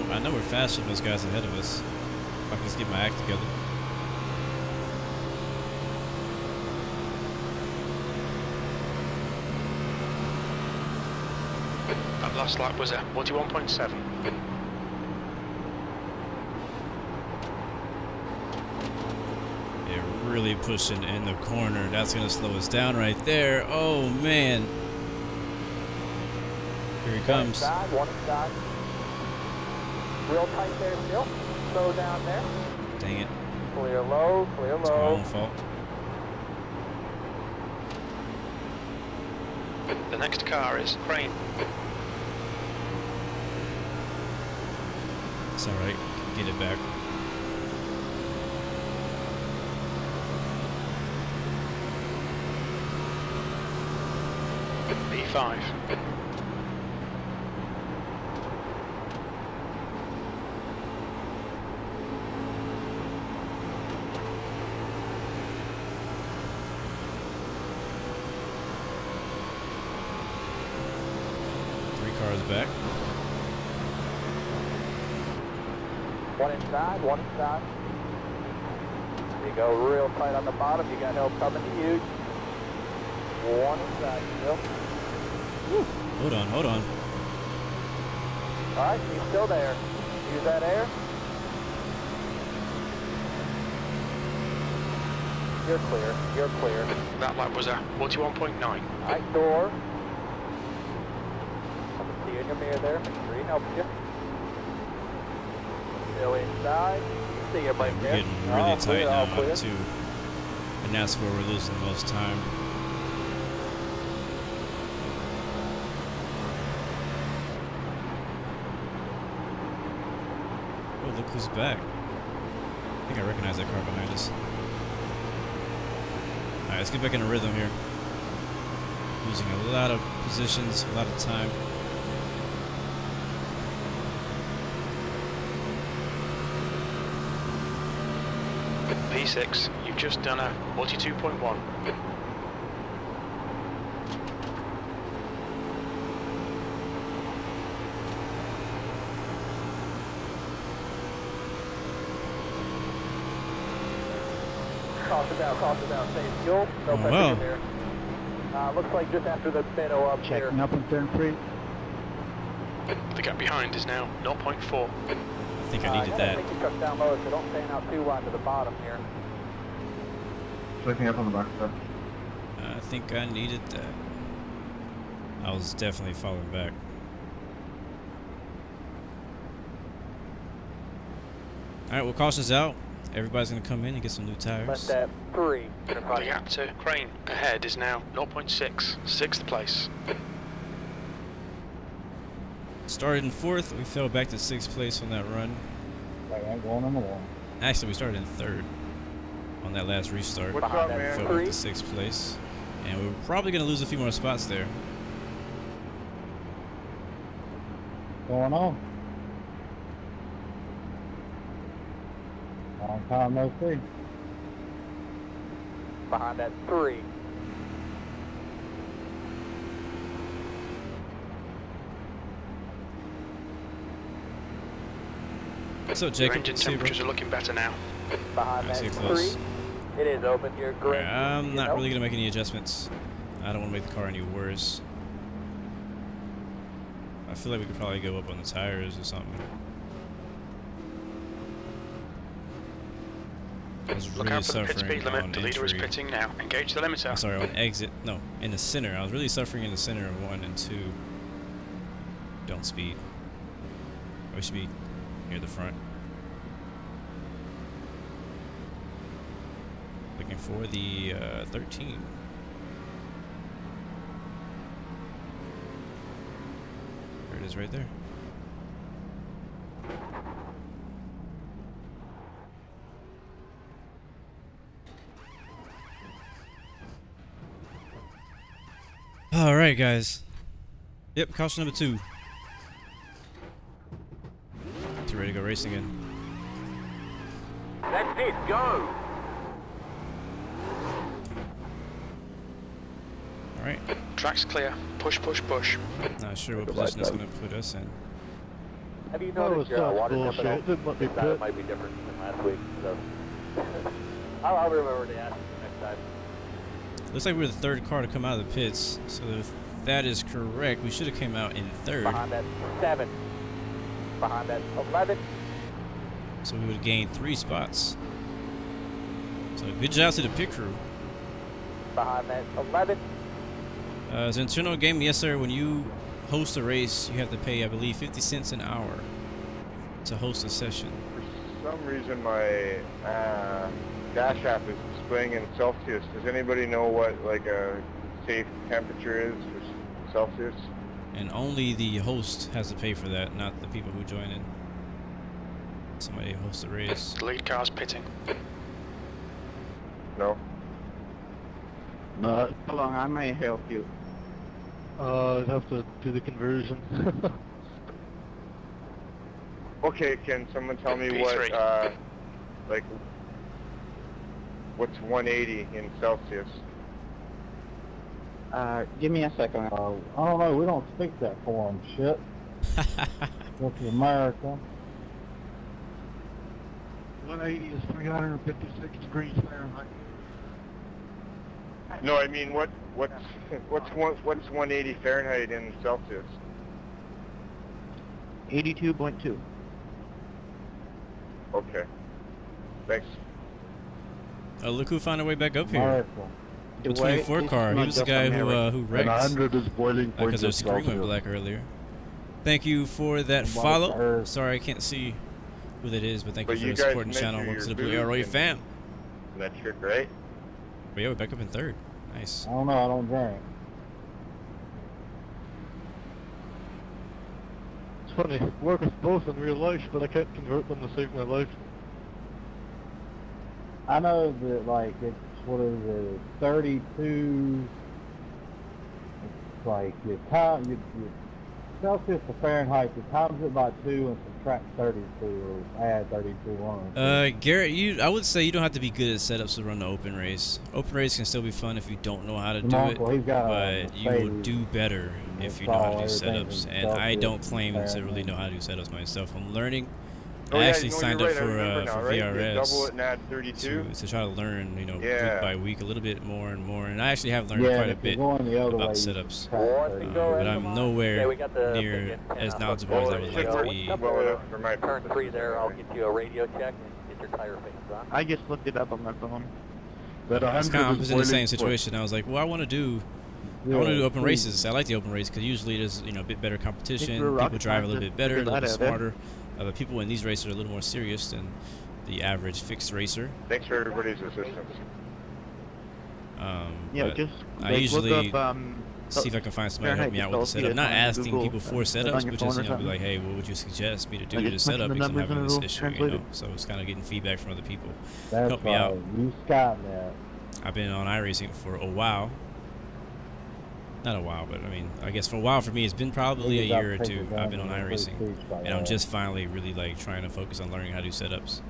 I know we're faster than those guys ahead of us. If I can just get my act together. That last lap was a 41.7. They're really pushing in the corner. That's going to slow us down right there. Oh, man. Here he comes. One inside. Real tight there still. Slow down there. Dang it. Clear low, clear It's my low. own fault. The next car is Crane. It's alright. Get it back. B5. Cars back. One inside, one inside. You go real tight on the bottom. You got help coming to you. One inside still. Woo. Hold on, hold on. All right, he's still there. Use that air. You're clear. You're clear. That lap was a 41.9. Right door. See you in your mirror there. Make sure he helps you. Still inside. See you right We're there. getting really All tight clear, all now clear. too. And that's where we're losing the most time. Oh, look who's back. I think I recognize that car behind us. Alright, let's get back in a rhythm here. Losing a lot of positions, a lot of time. P6, you've just done a 42.1. Caution down, save fuel. No Oh, pressure wow. in there. Looks like just after the middle up here. Checking up on turn 3. The gap behind is now 0.4. I think I needed that. I think you cut down low, so don't stand out too wide to the bottom here. Checking up on the back step. I think I needed that. I was definitely falling back. Alright, well, caution's out. Everybody's going to come in and get some new tires. Let that 3 in front. The gap to Crane ahead is now 0.6. 6th place. Started in 4th. We fell back to 6th place on that run. I'm going on the wall. Actually, we started in 3rd on that last restart. What's up, man? Fell back to 6th place. And we were probably going to lose a few more spots there. Going on? Long time no see. Behind that 3. What's up, Your Jacob? engine See you, bro. temperatures are looking better now. Behind I see that it close. 3. It is open. You're green. I'm not really going to make any adjustments. I don't want to make the car any worse. I feel like we could probably go up on the tires or something. I was Look really out for the pit suffering speed limit. on The leader is entry. pitting now. Engage the limiter. I'm sorry, on exit. No, in the center. I was really suffering in the center of 1 and 2. Don't speed. We should be near the front. Looking for the 13. There it is right there. All right, guys. Yep, caution number 2. you're ready to go racing again. That's it, go! Alright. Track's clear. Push, push, push. Not sure what position it's going to put us in. Have you Oh, noticed it's your not water bullshit. temperature? It didn't let me This time pit. it might be different than last week, so... I'll remember to ask you next time. Looks like we're the third car to come out of the pits. So if that is correct, we should have came out in third. Behind that 7. Behind that 11. So we would have gained 3 spots. So good job to the pit crew. Behind that 11. As an internal game, yes sir, when you host a race, you have to pay, I believe, 50 cents an hour to host a session. For some reason my dash app is displaying in Celsius. Does anybody know what like a safe temperature is for Celsius? And only the host has to pay for that, not the people who join in. Somebody hosts the race. The lead car's pitting. No? Hold on, I may help you. I'd have to do the conversion. Okay, can someone tell me what like what's 180 in Celsius? Give me a second. I don't know, we don't speak that foreign shit. This is America. 180 is 356 degrees Fahrenheit. No, I mean what's 180 Fahrenheit in Celsius? 82.2. Okay. Thanks. Oh, look who found a way back up here. America. The 24 car. He was the guy who wrecked. And 100 is boiling point Because our screen went Celsius. black earlier. Thank you for that follow. Sorry, I can't see who that is, but thank you for supporting the channel. Welcome to the Blue Arrow fam. That trick, right? But yeah, we're back up in third. Nice. I don't know, I don't drink. It's funny, work with both in real life, but I can't convert them to save my life. I know that, like, it's, what is it, 32, it's like, your time, your Celsius to Fahrenheit, you times it by 2 and subtract 32, or add 32 on. Garrett, I would say you don't have to be good at setups to run the open race. Open race can still be fun if you don't know how to do it, but you will do better if you know how to do setups. And I don't claim to really know how to do setups myself. I'm learning. Oh, I yeah, actually signed up for right? VRS Double it and add 32. to try to learn, you know, Yeah. week by week a little bit more and more. And I actually have learned quite a bit about setups, but I'm nowhere near as knowledgeable as I would like to be. Well enough for my Turn 3 there, I'll get you a radio check and get your tire fixed, huh? I just looked it up on my phone. But I was in the 100 same is boiling situation. I was like, well, I want to do open races. I like the open race because usually there's, you know, a bit better competition. People drive a little bit better, a little bit smarter. The people in these races are a little more serious than the average fixed racer. Thanks for everybody's assistance. Yeah, just I like, usually look up, see if I can find somebody to help me out with the setup. Not asking people for setups, but just, you know, be like, hey, what would you suggest me to do to set up because I'm having this issue, you know? So it's kind of getting feedback from other people. Help me out. You Scott that. I've been on iRacing for a while. Not a while, but I mean, I guess for a while for me, it's been probably a year or two. I've been on iRacing, and I'm just finally really like trying to focus on learning how to do setups.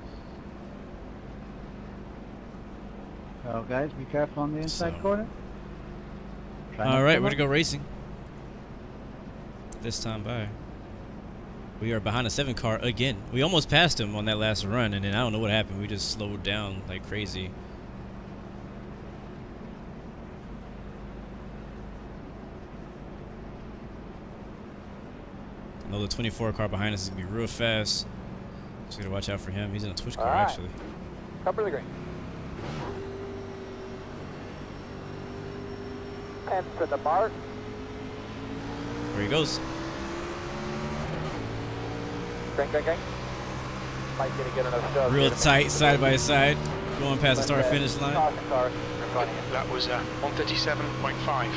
Oh, guys, be careful on the inside corner. All right, we're gonna go racing. This time by. We are behind a 7 car again. We almost passed him on that last run, and then I don't know what happened. We just slowed down like crazy. I know the 24 car behind us is going to be real fast. So gotta watch out for him. He's in a Twitch car, actually. Cover the green. And for the mark. There he goes. Green. Might get a good enough shove. Real tight, side by side. Going past the start-finish line. That was 137.5.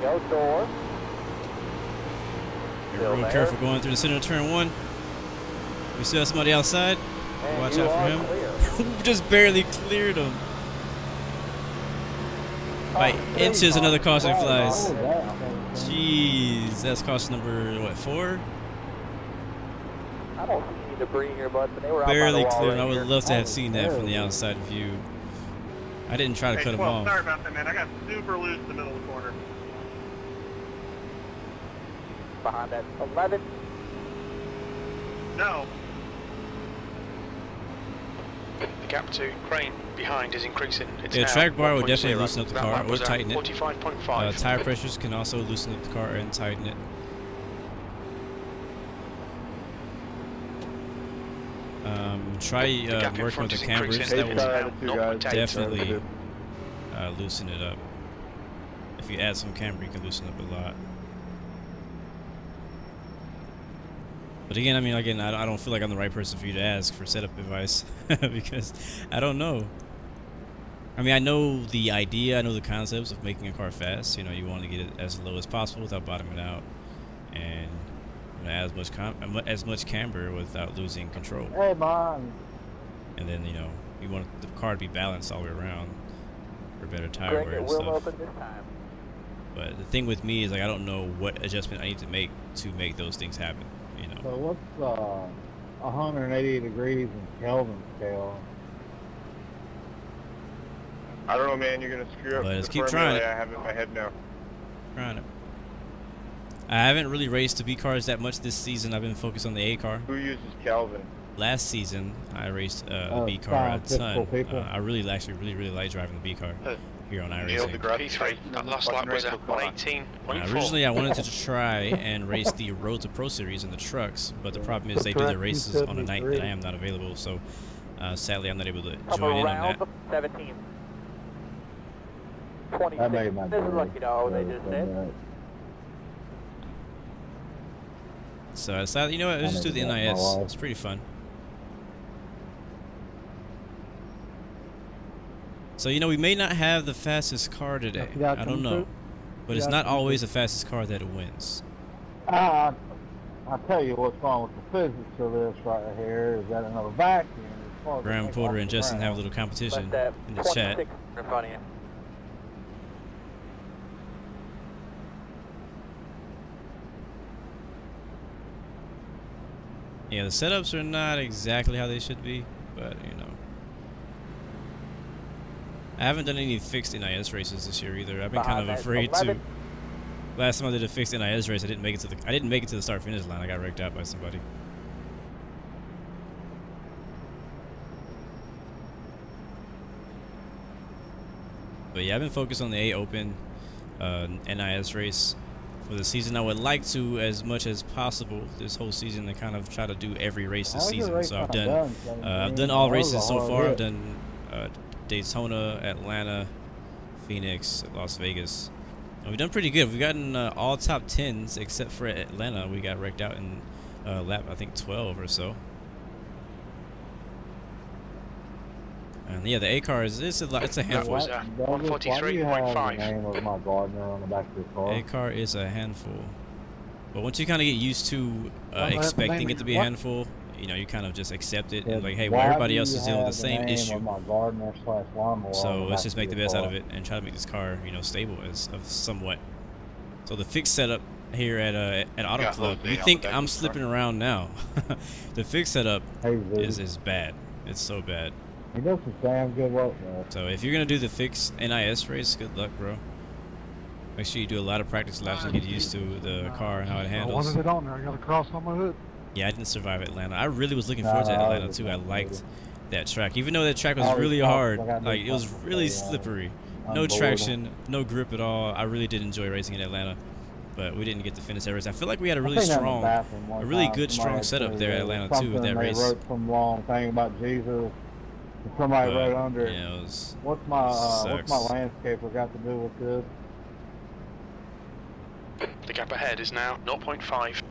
Go door. You're real careful going through the center of turn 1. We still have somebody outside. And watch out for him. Just barely cleared him. By inches, another caution flies. Jeez, that's caution number, what, 4? I don't see any debris here, bud, but they were Barely out by the wall clear, right and I would here. love to have seen that from the outside view. I didn't try to Hey, cut him 12, off. sorry about that, man. I got super loose in the middle of the corner. Behind that 11. No. The gap to Crane behind is increasing. It's Yeah, now track bar would 1.0. definitely loosen up the That car lap or was at tighten it. 45.5. Tire pressures can also loosen up the car and tighten it. Try working with the cambers. That will definitely loosen it up. If you add some camber, you can loosen up a lot. But again, I mean, I don't feel like I'm the right person for you to ask for setup advice because I don't know. I mean, I know the idea, I know the concepts of making a car fast. You know, you want to get it as low as possible without bottoming out, and you know, as much camber without losing control. Hey, man. And then, you know, you want the car to be balanced all the way around for better tire wear and stuff. Open this time. But the thing with me is, like, I don't know what adjustment I need to make those things happen. You know. So what's 180 degrees in Kelvin scale? I don't know, man. You're gonna screw up But let's the keep formula trying it. I have in my head now. Trying it. I haven't really raced the B cars that much this season. I've been focused on the A car. Who uses Kelvin? Last season, I raced the B car a ton. I really like driving the B car here on iRacing. P3. That last lap was at 118.4. Originally, I wanted to try and race the Road to Pro Series in the trucks, but the problem is they do the races on a night that I am not available, so sadly I'm not able to join in on that. 17. 26. This is like, you know, they just said. So I decided, you know what, let's just do the NIS. It's pretty fun. So, you know, we may not have the fastest car today. I don't know. But it's not always the fastest car that wins. I'll tell you what's wrong with the physics of this right here is that another vacuum. Graham Porter and Justin have a little competition in the chat. In front of you. Yeah, the setups are not exactly how they should be, but, you know. I haven't done any fixed NIS races this year either. I've been kind of afraid to. Last time I did a fixed NIS race, I didn't make it to the start finish line. I got wrecked out by somebody. But yeah, I've been focused on the A Open NIS race for the season. I would like to, as much as possible, this whole season, to kind of try to do every race this season. So I've done all races so far. I've done Daytona, Atlanta, Phoenix, Las Vegas. And we've done pretty good. We've gotten all top 10s except for Atlanta. We got wrecked out in lap, I think, 12 or so. And yeah, the A car it's a handful. 143.5. A car is a handful. But once you kind of get used to expecting it to be a handful, you know, you kind of just accept it and like, hey, well, everybody else is dealing with the same issue. So let's just make the best out of it and try to make this car, you know, stable as of somewhat. So the fixed setup here at Auto Club, you think I'm slipping around now? The fixed setup is bad. It's so bad. He does some damn good work, man. So if you're gonna do the fixed NIS race, good luck, bro. Make sure you do a lot of practice laps and get used to the car and how it handles. I wanted it on there. I got a cross on my hood. Yeah, I didn't survive Atlanta. I really was looking forward to Atlanta too. I liked that track, even though that track was really hard. Like, it was really slippery. No traction, no grip at all. I really did enjoy racing in Atlanta, but we didn't get to finish that race. I feel like we had a really strong, a really good strong setup there at Atlanta too with that race. Wrote some long thing about Jesus. Somebody wrote under it. Yeah, it was, what's my landscaper got to do with this? The gap ahead is now 0.5.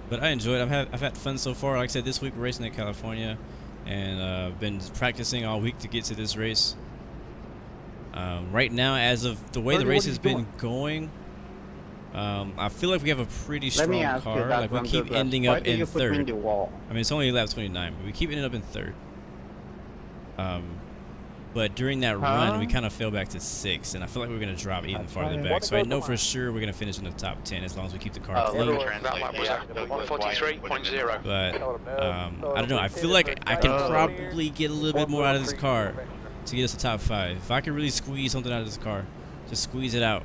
But I enjoyed it. I've had fun so far. Like I said, this week we're racing in California, and been practicing all week to get to this race. Right now, as of the way the race has been going, I feel like we have a pretty strong car. Like, we keep ending up in third. I mean, it's only lap 29, but we keep ending up in third. But during that run, we kind of fell back to 6, and I feel like we're going to drop even farther back. So I know for sure we're going to finish in the top 10 as long as we keep the car clean. That lap was at 143.0. But I don't know. I feel like I can probably get a little bit more out of this car to get us to top 5. If I can really squeeze something out of this car, just squeeze it out,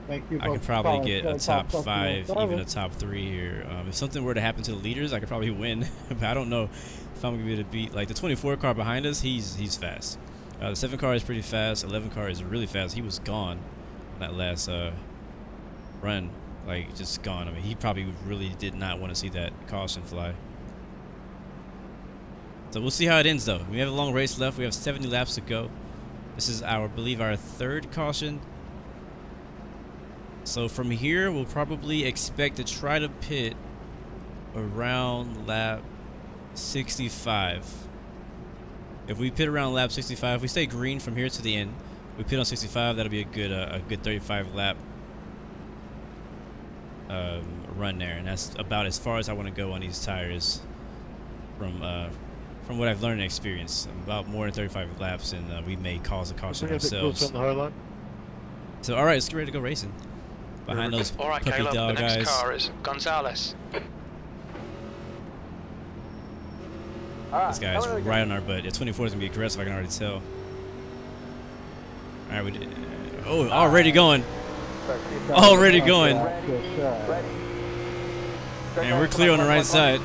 I can probably get a top 5, even a top 3 here. If something were to happen to the leaders, I could probably win. But I don't know if I'm going to be able to beat. Like the 24 car behind us, he's fast. The 7 car is pretty fast. 11 car is really fast. He was gone that last run, like just gone. I mean, he probably really did not want to see that caution fly. So we'll see how it ends, though. We have a long race left. We have 70 laps to go. This is I believe our 3rd caution. So from here, we'll probably expect to try to pit around lap 65. If we pit around lap 65, if we stay green from here to the end, we pit on 65, that'll be a good 35 lap run there, and that's about as far as I want to go on these tires from what I've learned and experienced. About more than 35 laps, and we may cause a caution ourselves. So all right, let's get ready to go racing. Behind those puppy Caleb, dog the next guys. car is Gonzalez. This guy's right on our butt. The 24 is gonna be aggressive. I can already tell. All right, we did. Oh, already going. Already going. And we're clear on the right side.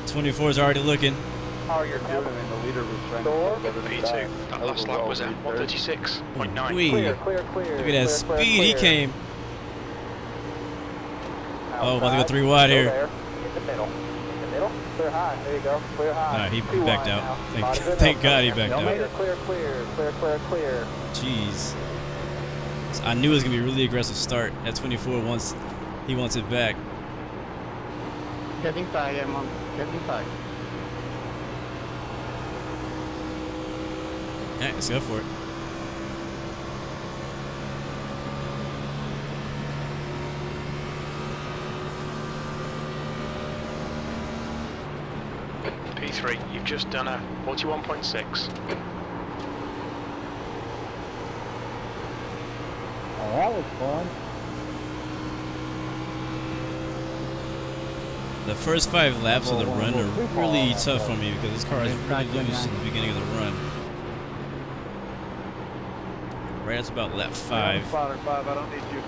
24 is already looking. P2. That last lap was at 136.9. Look at that speed he came. Oh, about to go 3 wide here. In the middle, clear high, there you go, clear high. He backed out. Thank God he backed out. Clear. Jeez. I knew it was going to be a really aggressive start at 24 once he wants it back. Get inside, Emma. Get inside. Alright, let's go for it. P3, you've just done a 41.6. Oh, that was fun. The first 5 laps of the run are really tough for me because this car is really loose in the beginning of the run. Right, that's about lap 5. I don't need you.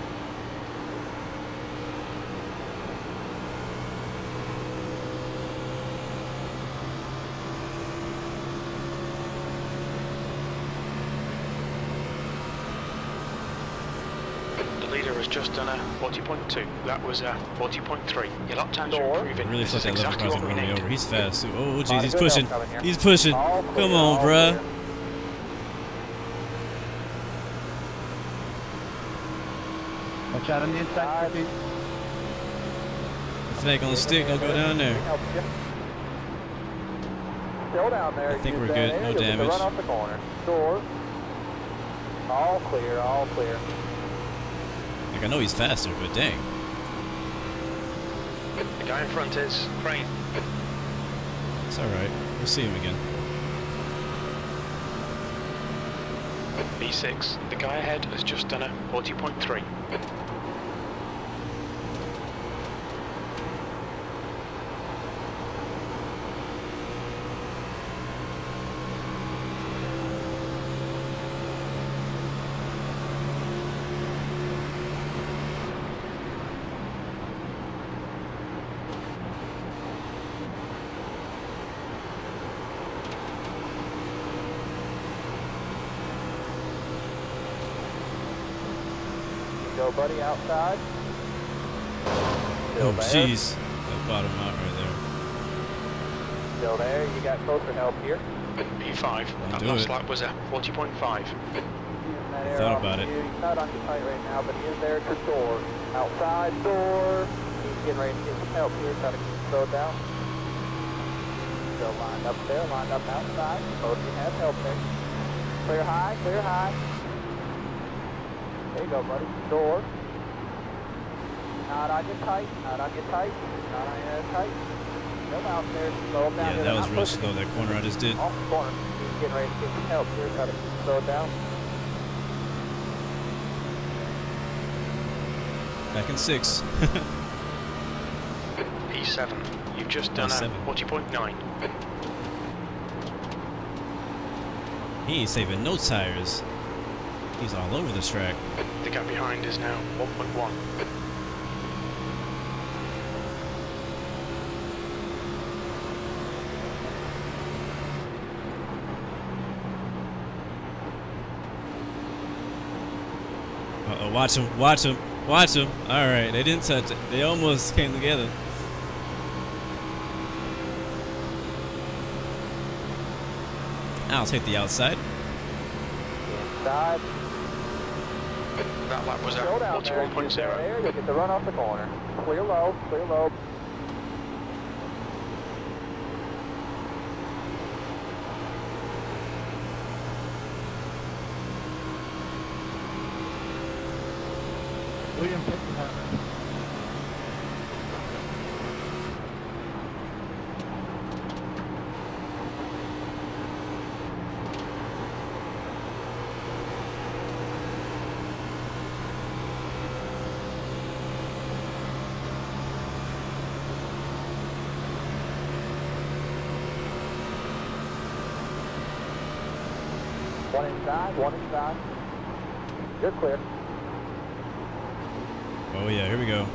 The leader has just done a 40.2. That was a 40.3. Your lap times are improving. Really This thought is that left exactly car's what we gonna run me need. over. He's fast too. Oh, jeez, he's pushing. He's pushing. Come on, bruh. Watch out on the inside. Flag on the stick. Don't go down there. Still down there. I think we're good. No damage. Run off the corner. Door. All clear. All clear. Like, I know he's faster, but dang. The guy in front is Crane. It's alright. We'll see him again. B6. The guy ahead has just done a 40.3. Go, buddy, outside. Oh, jeez. That bottom out right there. Still there. You got closer help here. P5. That do last it. lap was a 40.5. I thought about it. He's not on your tight right now, but he is there at your door. Outside door. He's getting ready to get some help here. Try to keep the road down. Still lined up there, lined up outside. Both of you have help there. Clear high, clear high. There you go, buddy. Door. Not on your tight, not on your tight, not on your tight. Come out there, slow him down. Yeah, here. that was Not real pushing slow, him. that corner I just did. Off the corner. He's getting ready to get some help here. Try to slow it down. Back in 6. P7. You've just done a 40.9. He ain't saving no tires. He's all over the track. The gap behind is now 1.1. Uh-oh, watch him, watch him, watch him. All right, they didn't touch it. They almost came together. I'll take the outside. Inside. That lap was at Slow down there. 41.0. There, you'll get the run off the corner. Clear low, clear low. William, take the hammer. One inside, one inside. You're clear. Oh yeah, here we go.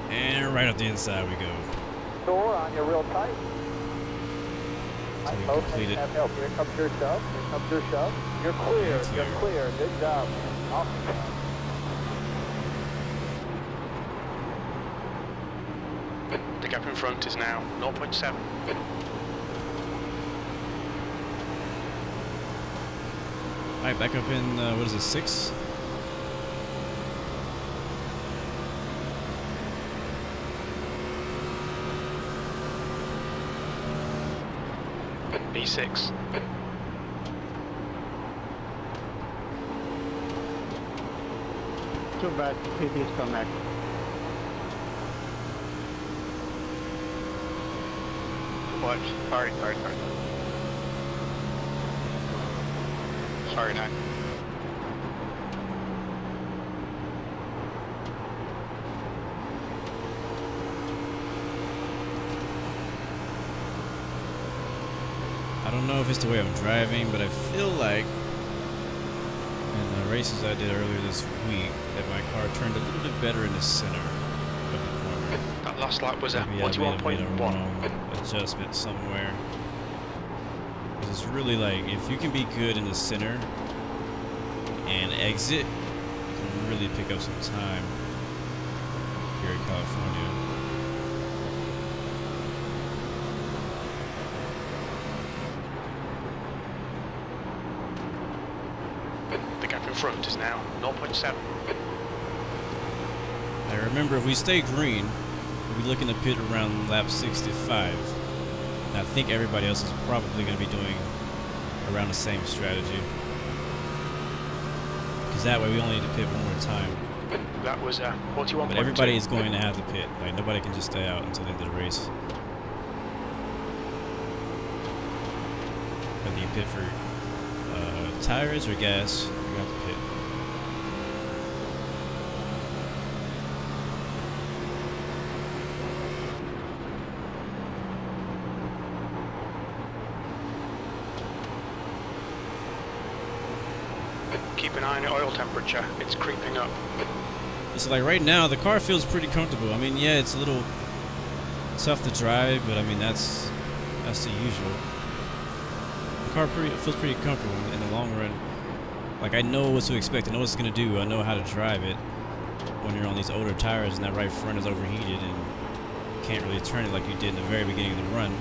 And right up the inside we go. Door on your real tight. So we Both complete things it. have help. Here comes your shove. Here comes your shove. You're clear. That's You're clear. clear. Good job, man. Awesome. The gap in front is now 0.7. All right, back up in, what is it, 6? B6. Too bad, TB's come back. Too much. Sorry. Sorry, Nine. I don't know if it's the way I'm driving, but I feel like in the races I did earlier this week that my car turned a little bit better in the center of the corner. That last lap was at Maybe I made a 41.1. wrong adjustment somewhere. 'Cause it's really like, if you can be good in the center and exit, you can really pick up some time here in California. The gap in front is now 0.7. I remember if we stay green, we'll be looking to pit around lap 65. And I think everybody else is probably going to be doing around the same strategy. Because that way we only need to pit one more time. That was 41.2. But everybody is going to have to pit. Like, nobody can just stay out until the end of the race. Whether you pit for tires or gas, you have to pit. Keep an eye on your oil temperature. It's creeping up. So like right now, the car feels pretty comfortable. I mean, yeah, it's a little tough to drive, but I mean that's the usual. The car feels pretty comfortable in the long run. Like I know what to expect. I know what it's gonna do. I know how to drive it. When you're on these older tires and that right front is overheated and you can't really turn it like you did in the very beginning of the run.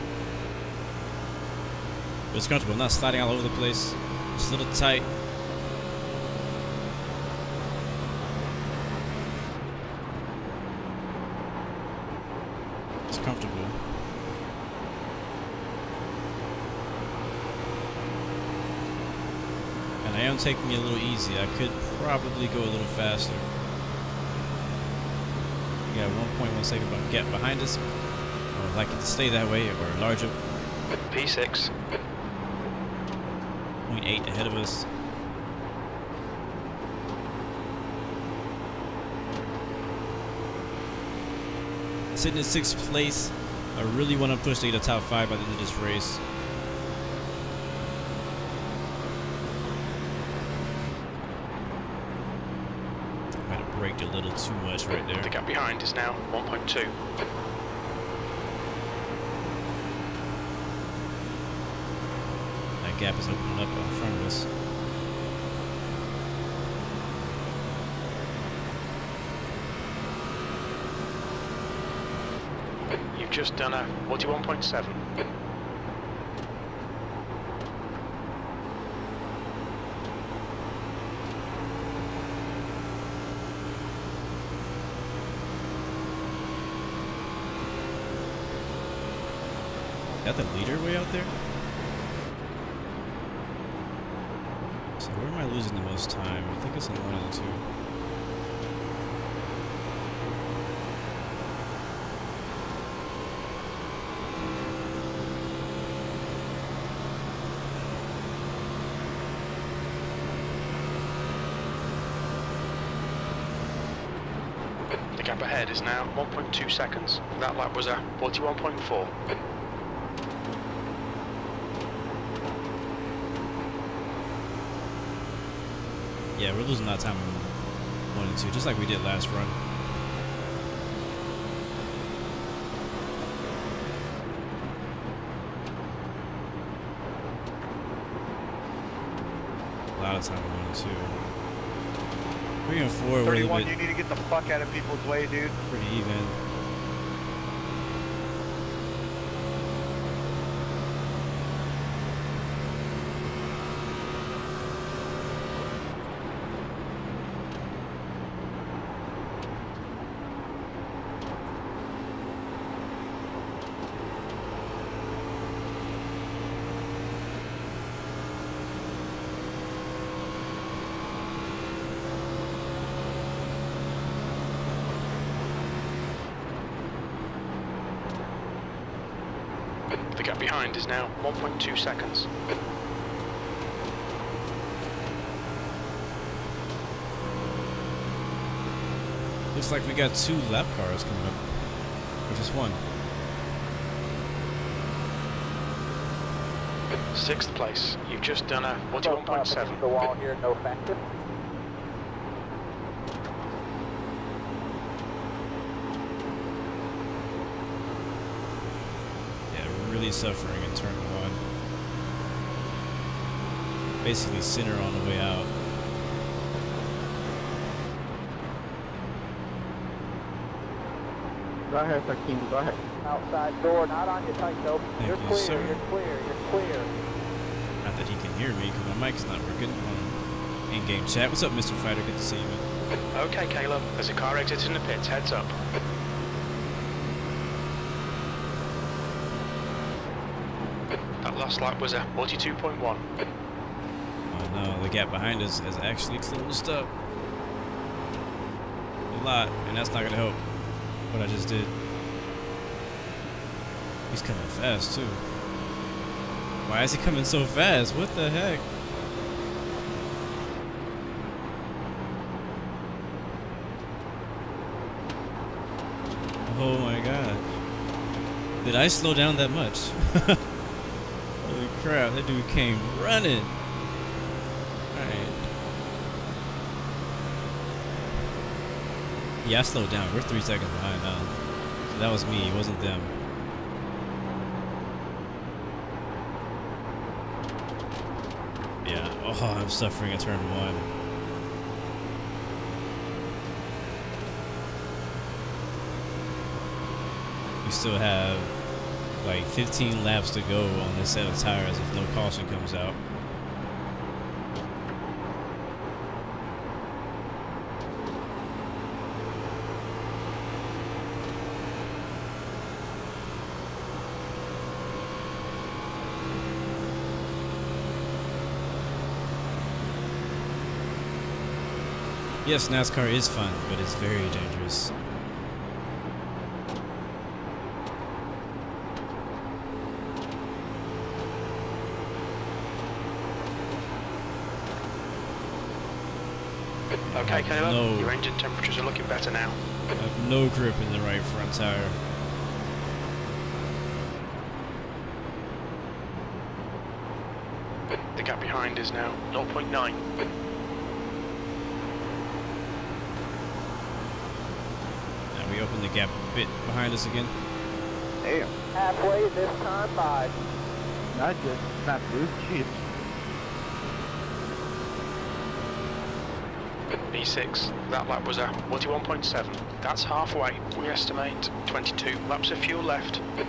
But it's comfortable. Not sliding all over the place. Just a little tight. It's comfortable. And I am taking it a little easy. I could probably go a little faster. We got 1.1 second gap behind us. would like it to stay that way or larger. P6. 0.8 ahead of us. Sitting in 6th place. I really want to push to get a top 5 by the end of this race. I might have braked a little too much right there. The gap behind is now 1.2. That gap is opening up in front of us. You've just done a 41.7. Is that the leader way out there? So where am I losing the most time? I think it's on 1 and 2. The gap ahead is now 1.2 seconds. That lap was a 41.4. Yeah, we're losing that time in 1 and 2, just like we did last run. A lot of time in 1 and 2. 3 and 4 were a little 31, bit you need to get the fuck out of people's way, dude. pretty even. The gap behind is now 1.2 seconds. Looks like we got 2 lap cars coming up, or just 1. 6th place. You've just done a 41.7. The wall here, no factor. Really suffering in turn 1. Basically center on the way out. Go ahead, Hakeem, go ahead. Outside door, not on your tight dope. Thank You're you, clear, sir. you're clear, you're clear. Not that he can hear me because my mic's not working on in-game chat. What's up, Mr. Fighter? Good to see you, man. Okay, Caleb. There's a car exiting the pits. Heads up. That last lap was a 42.1. Oh no, the gap behind us has actually closed up a lot, and that's not gonna help what I just did. He's coming fast too. Why is he coming so fast? What the heck? Oh my god. Did I slow down that much? Holy crap, that dude came running. Alright. Yeah, I slowed down. We're 3 seconds behind now. So that was me, it wasn't them. Yeah, oh, I'm suffering at turn 1. We still have like 15 laps to go on this set of tires if no caution comes out. Yes, NASCAR is fun, but it's very dangerous. Okay, Caleb, no. your engine temperatures are looking better now. I have no grip in the right front tire. The gap behind is now 0.9. Now we open the gap a bit behind us again. Damn. Halfway this time by. Not just not good shit. B6, that lap was at 41.7. That's halfway. We estimate 22 laps of fuel left. Alright,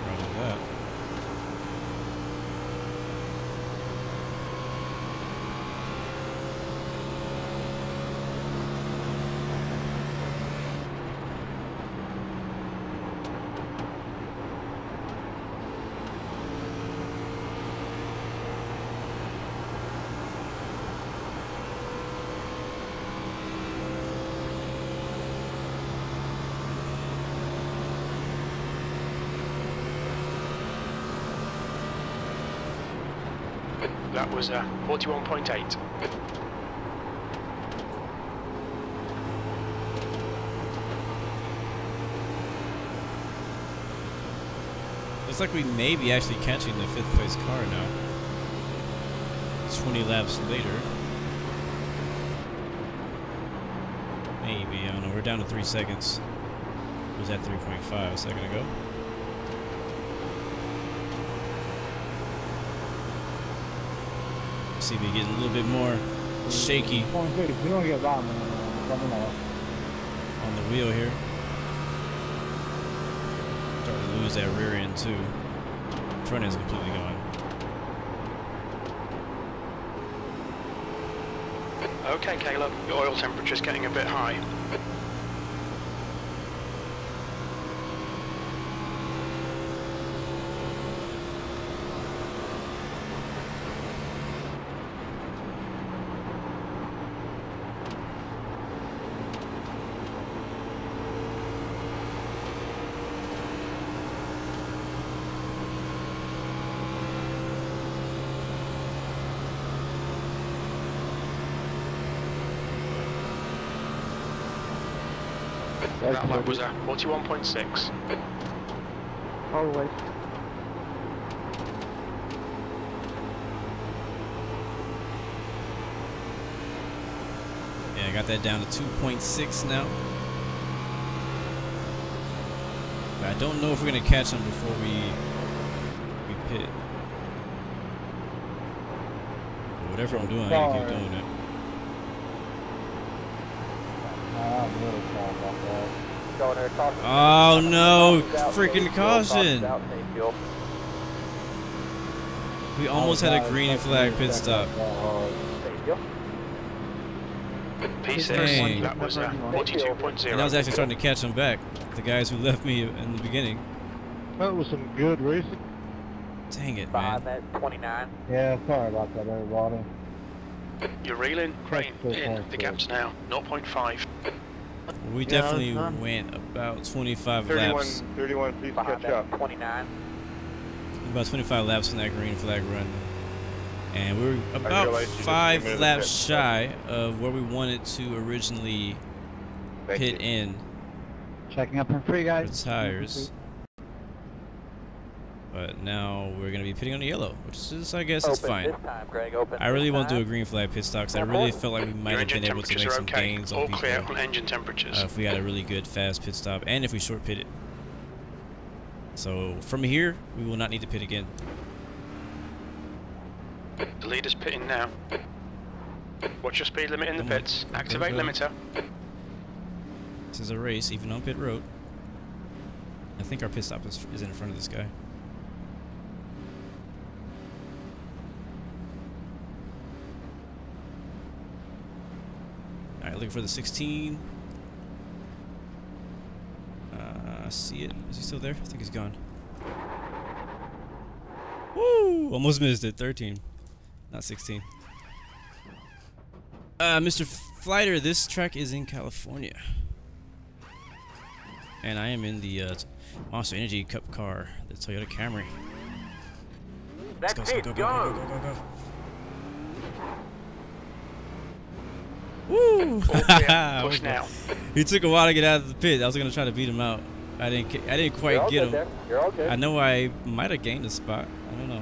roger that. That was 41.8. Looks like we may be actually catching the 5th place car now. 20 laps later. Maybe, I don't know. We're down to 3 seconds. It was at 3.5 a second ago. See me getting a little bit more shaky You don't get by, man. on the wheel here. Starting to lose that rear end too. Front end's completely gone. Okay, Caleb, your oil temperature's getting a bit high. That lap was at 41.6. Always. Yeah, I got that down to 2.6 now. But I don't know if we're gonna catch them before we pit. But whatever I'm doing, I can keep doing it. I'm really sorry about that. Oh no! Freaking caution! We almost had a green flag pit stop. P6, that was 42.0. And I was actually starting to catch them back. The guys who left me in the beginning. That was some good racing. Dang it, man. 29. Yeah, sorry about that, everybody. You're reeling right in the gaps now, 0.5. We definitely went about 25 laps. 31, please catch up. 29. About 25 laps in that green flag run. And we were about 5 laps shy of where we wanted to originally pit in. Checking up on free, guys. With tires. But now we're going to be pitting on the yellow, which is, I guess, it's fine. I really won't do a green flag pit stop because I really felt like we might have been able to make some gains on people clear on engine temperatures. if we had a really good fast pit stop and if we short pitted. So from here, we will not need to pit again. The leader's pitting now. Watch your speed limit in the pits. Activate limiter. This is a race, even on pit road. I think our pit stop is in front of this guy. Alright, looking for the 16. I see it. Is he still there? I think he's gone. Woo! Almost missed it. 13. Not 16. Mr. Flighter, this track is in California. And I am in the Monster Energy Cup car, the Toyota Camry. Let's go, go, go, go, go, go, go, go. Woo! Push now. He took a while to get out of the pit. I was gonna try to beat him out. I didn't quite get him. There. You're all good. I know I might have gained a spot. I don't know.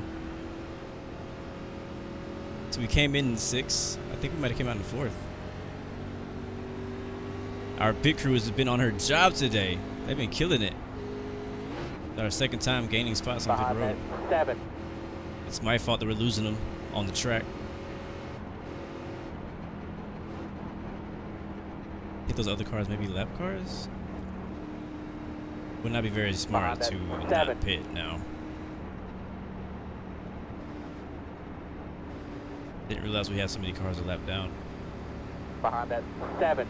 So we came in 6th. I think we might have came out in 4th. Our pit crew has been on her job today. They've been killing it. It's our 2nd time gaining spots on pit road. 7. It's my fault that we're losing them on the track. I think those other cars may be lap cars. Would not be very smart to not pit now. Didn't realize we had so many cars a lap down. Behind that 7.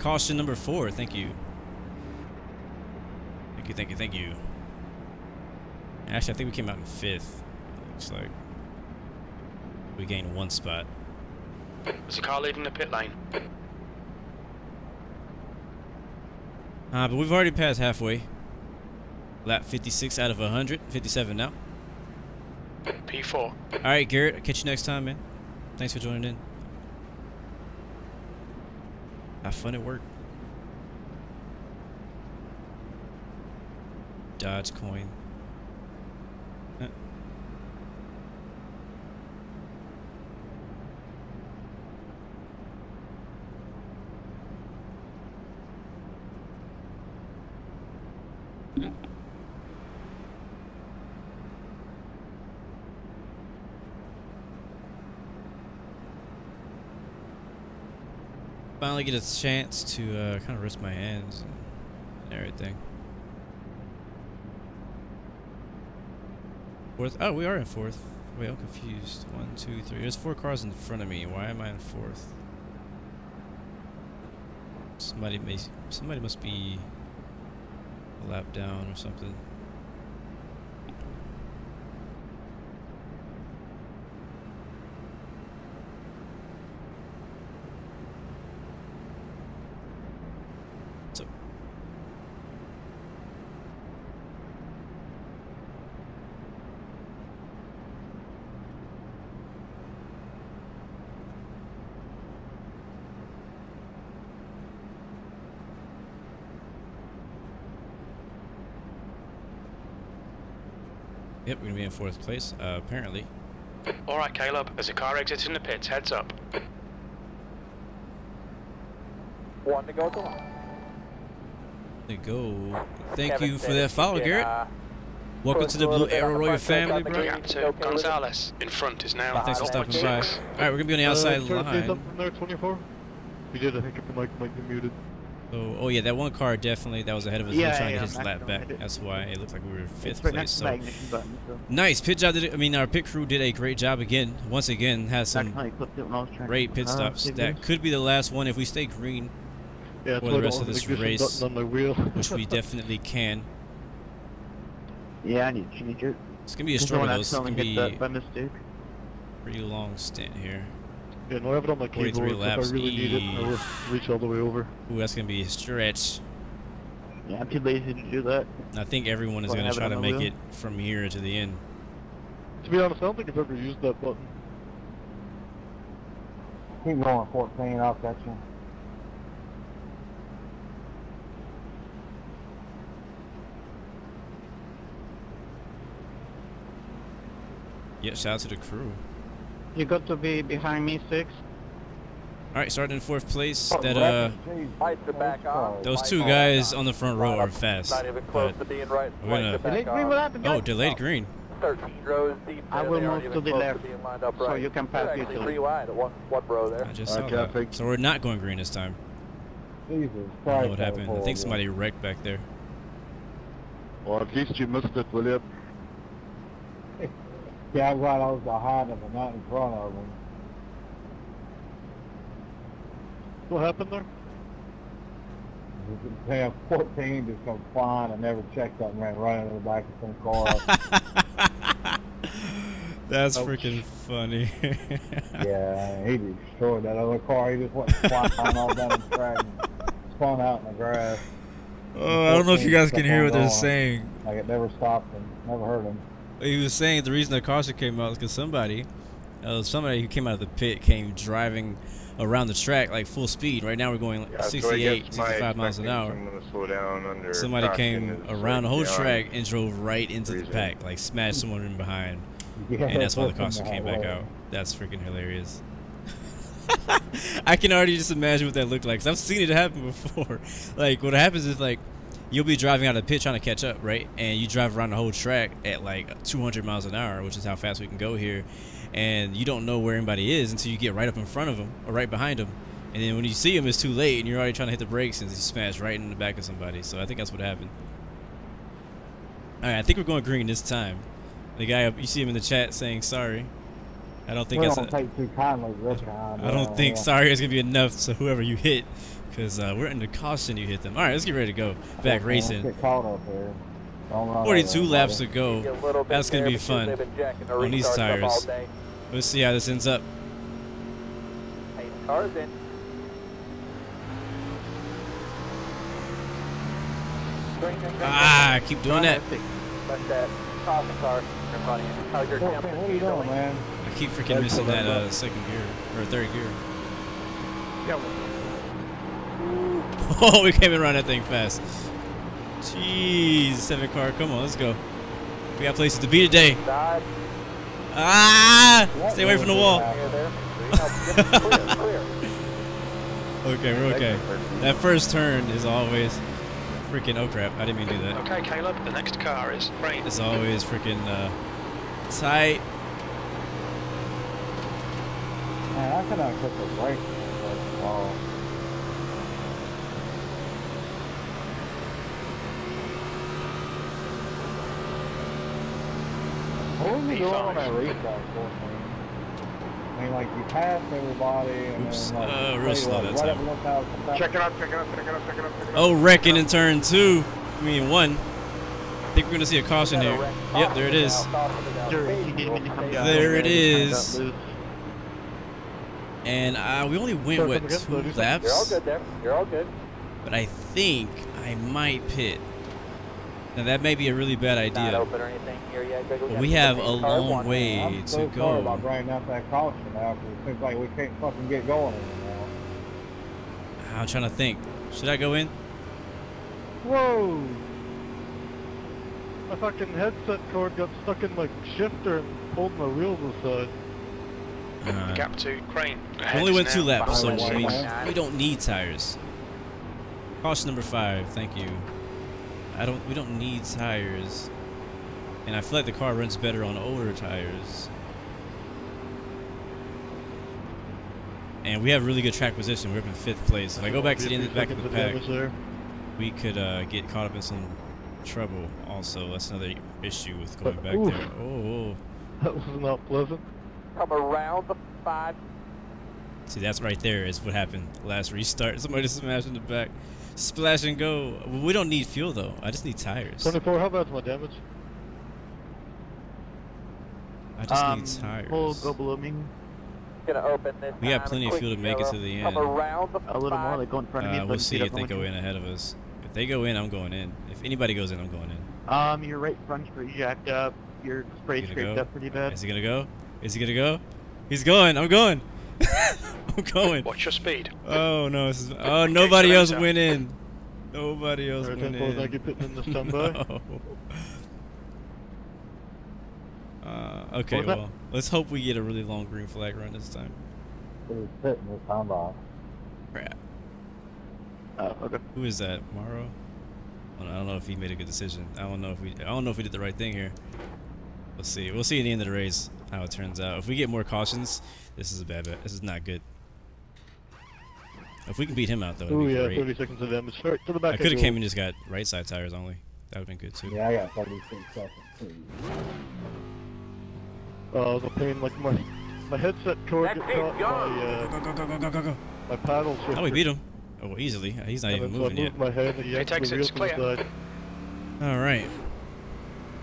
Caution number 4, thank you. Thank you, thank you, thank you. Actually, I think we came out in 5th. Looks like we gained 1 spot. There's a car leaving the pit lane. But we've already passed halfway. Lap 56 out of 100. 57 now. P4. All right, Garrett. I'll catch you next time, man. Thanks for joining in. Have fun at work. Dodge coin. Finally get a chance to kind of rest my hands and everything. 4th? Oh, we are in 4th. Wait, I'm confused. 1, 2, 3. There's 4 cars in front of me. Why am I in 4th? Somebody must be a lap down or something. Yep, we're gonna be in 4th place, apparently. Alright, Caleb, there's a car exiting the pits, heads up. 1 to go to 1. There you go. Thank you for that follow, Garrett. Welcome to the Blue Arrow Royal family, bro. Gap to Gonzalez. In front is now. Thanks for stopping by. Alright, we're gonna be on the outside Can I say line. something there, 24? We did, I think the mic might be muted. Oh yeah, that one car definitely that was ahead of us. Yeah, We were trying to yeah, get his I'm lap not back. gonna That's why it looked like we were 5th Right place. next to So the ignition button, so. nice pit job. Our pit crew did a great job again. Once again, has some great pit stops. That could be the last one if we stay green Yeah, for the rest of this race, on my wheel. which we definitely can. Yeah, I need to change it. It's gonna be a struggle though. It's gonna be by mistake. pretty long stint here. Yeah, no, I have it on my 43 keyboard. laps. If I really need it, I will reach all the way over. Ooh, that's gonna be a stretch. Yeah, I'm too lazy to do that. I think everyone is gonna try to make it from here to the end. To be honest, I don't think I've ever used that button. Keep going, 14, I'll catch you. Yeah, shout out to the crew. You got to be behind me, 6. All right, starting in 4th place. Oh, That Lights are back on. those 2 guys on the front row are fast. Not even close But to being right. we're gonna. Lights are back on. What happened, guys? Oh, delayed green. 13 rows deep. I there. will They aren't move even to the close left, being lined up so right. you can pass They're me actually to pretty wide at one row there. I just saw Okay, that. So we're not going green this time. Jesus I don't know Christ. what happened. I think somebody wrecked back there. Or at least you missed it, William. Yeah, I'm glad I was behind him and not in front of him. What happened there? Damn, 14 just come flying and never checked up and ran right into the back of some car. That's freaking funny. Yeah, he destroyed that other car. He just went flying all down the track and spun out in the grass. Oh, I don't know if you guys can hear what they're saying. Like it never stopped him, never hurt him. He was saying the reason the caution came out is because somebody Somebody who came out of the pit came driving around the track like full speed. Right now we're going like 68, 65 miles an hour. Slow down under Somebody came around the whole track and drove right into the reason. pack, like smashed someone in behind. Yeah, And that's why the caution came back out. That's freaking hilarious. I can already just imagine what that looked like, 'cause I've seen it happen before. Like, what happens is, like, you'll be driving out of the pit trying to catch up, right? And you drive around the whole track at like 200 miles an hour, which is how fast we can go here. And you don't know where anybody is until you get right up in front of them or right behind them. And then when you see them, it's too late, and you're already trying to hit the brakes, and you smash right in the back of somebody. So I think that's what happened. All right, I think we're going green this time. The guy, you see him in the chat saying sorry. I don't think that's. Don't take too kindly to this guy. I don't think sorry is gonna be enough. So whoever you hit, because we're under caution, you hit them. All right, let's get ready to go. Back racing. Get caught up here. 42 laps to go. That's gonna be fun on these tires. Let's see how this ends up. Cars in. Ah, I keep doing that. Let that caution car in front of you. How's your temp? What are you doing, man? I keep freaking missing that second gear or third gear. Yeah. Oh, we came in around that thing fast. Jeez, 7 car, come on, let's go. We got places to be today. Ah! Stay away from the wall. Okay, we're okay. That first turn is always freaking, oh crap, I didn't mean to do that. Okay, Caleb, the next car is Rain. It's always freaking tight. Man, I cannot put the brakes on. What was he doing on that restart for me? I mean, like, you passed everybody and oops, then, like, real slow that time. Check it out. Oh, wrecking in turn 2. I mean 1. I think we're going to see a caution here. Yep, there it is. There it is. And we only went, what, 2 laps? You're all good there. You're all good. But I think I might pit. Now, that may be a really bad idea. Not open or anything here yet. But we have a long way to sorry go. about bringing up that caution now, because it seems like we can't fucking get going anymore. I'm trying to think. Should I go in? Whoa! My fucking headset cord got stuck in my shifter and holding my wheels aside. Gap 2, Crane. We only went 2 laps, so behind we don't need tires. Caution number 5, thank you. We don't need tires. And I feel like the car runs better on older tires. And we have really good track position. We're up in 5th place. If I go back to the end back of the pack, we could get caught up in some trouble also. That's another issue with going back there. Oh. That was not pleasant. Come around the 5. See, that's right there is what happened last restart. Somebody smashed in the back. Splash and go. We don't need fuel though. I just need tires. 24, how bad's my damage? I just need tires. We'll go below me. Gonna open this. We got plenty of fuel to make it to the end. Come around the 5. A little more, they go in front of me. We'll see if they go in ahead of us. If they go in, I'm going in. If anybody goes in, I'm going in. Your right front's pretty jacked up. Your spray scraped up pretty bad. Is he gonna go? Is he gonna go? He's going. I'm going. I'm going. Watch your speed. Oh no! This is, oh, nobody else went in. Nobody else went in. I get put in the standby. Okay, well, let's hope we get a really long green flag run this time. It was sitting this time by. Crap. Okay. Who is that? Morrow? I don't know if he made a good decision. I don't know if we did the right thing here. Let's see. We'll see at the end of the race how it turns out. If we get more cautions, this is a bad bet. This is not good. If we can beat him out, though, it'd be great. 30 seconds of damage. Right to the back. I could have came and just got right side tires only. That would have been good too. Yeah, I got 36 seconds too. Oh, the pain, like my headset cord gets caught. Go. My paddle shifter. Oh, we beat him. Oh, easily. He's not even moving yet. My head, He takes it, it's clear. All right.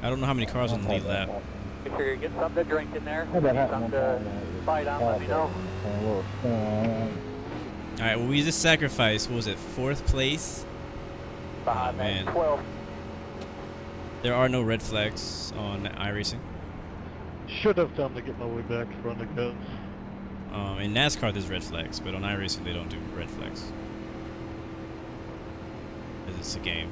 I don't know how many cars on the lead lap. Make sure you get something to drink in there. Something to fight on, let me know. All right, well, we just sacrificed, what was it, 4th place? Oh, man. 12. There are no red flags on iRacing. should have time to get my way back to run again. In NASCAR, there's red flags, but on iRacing, they don't do red flags. Because it's a game.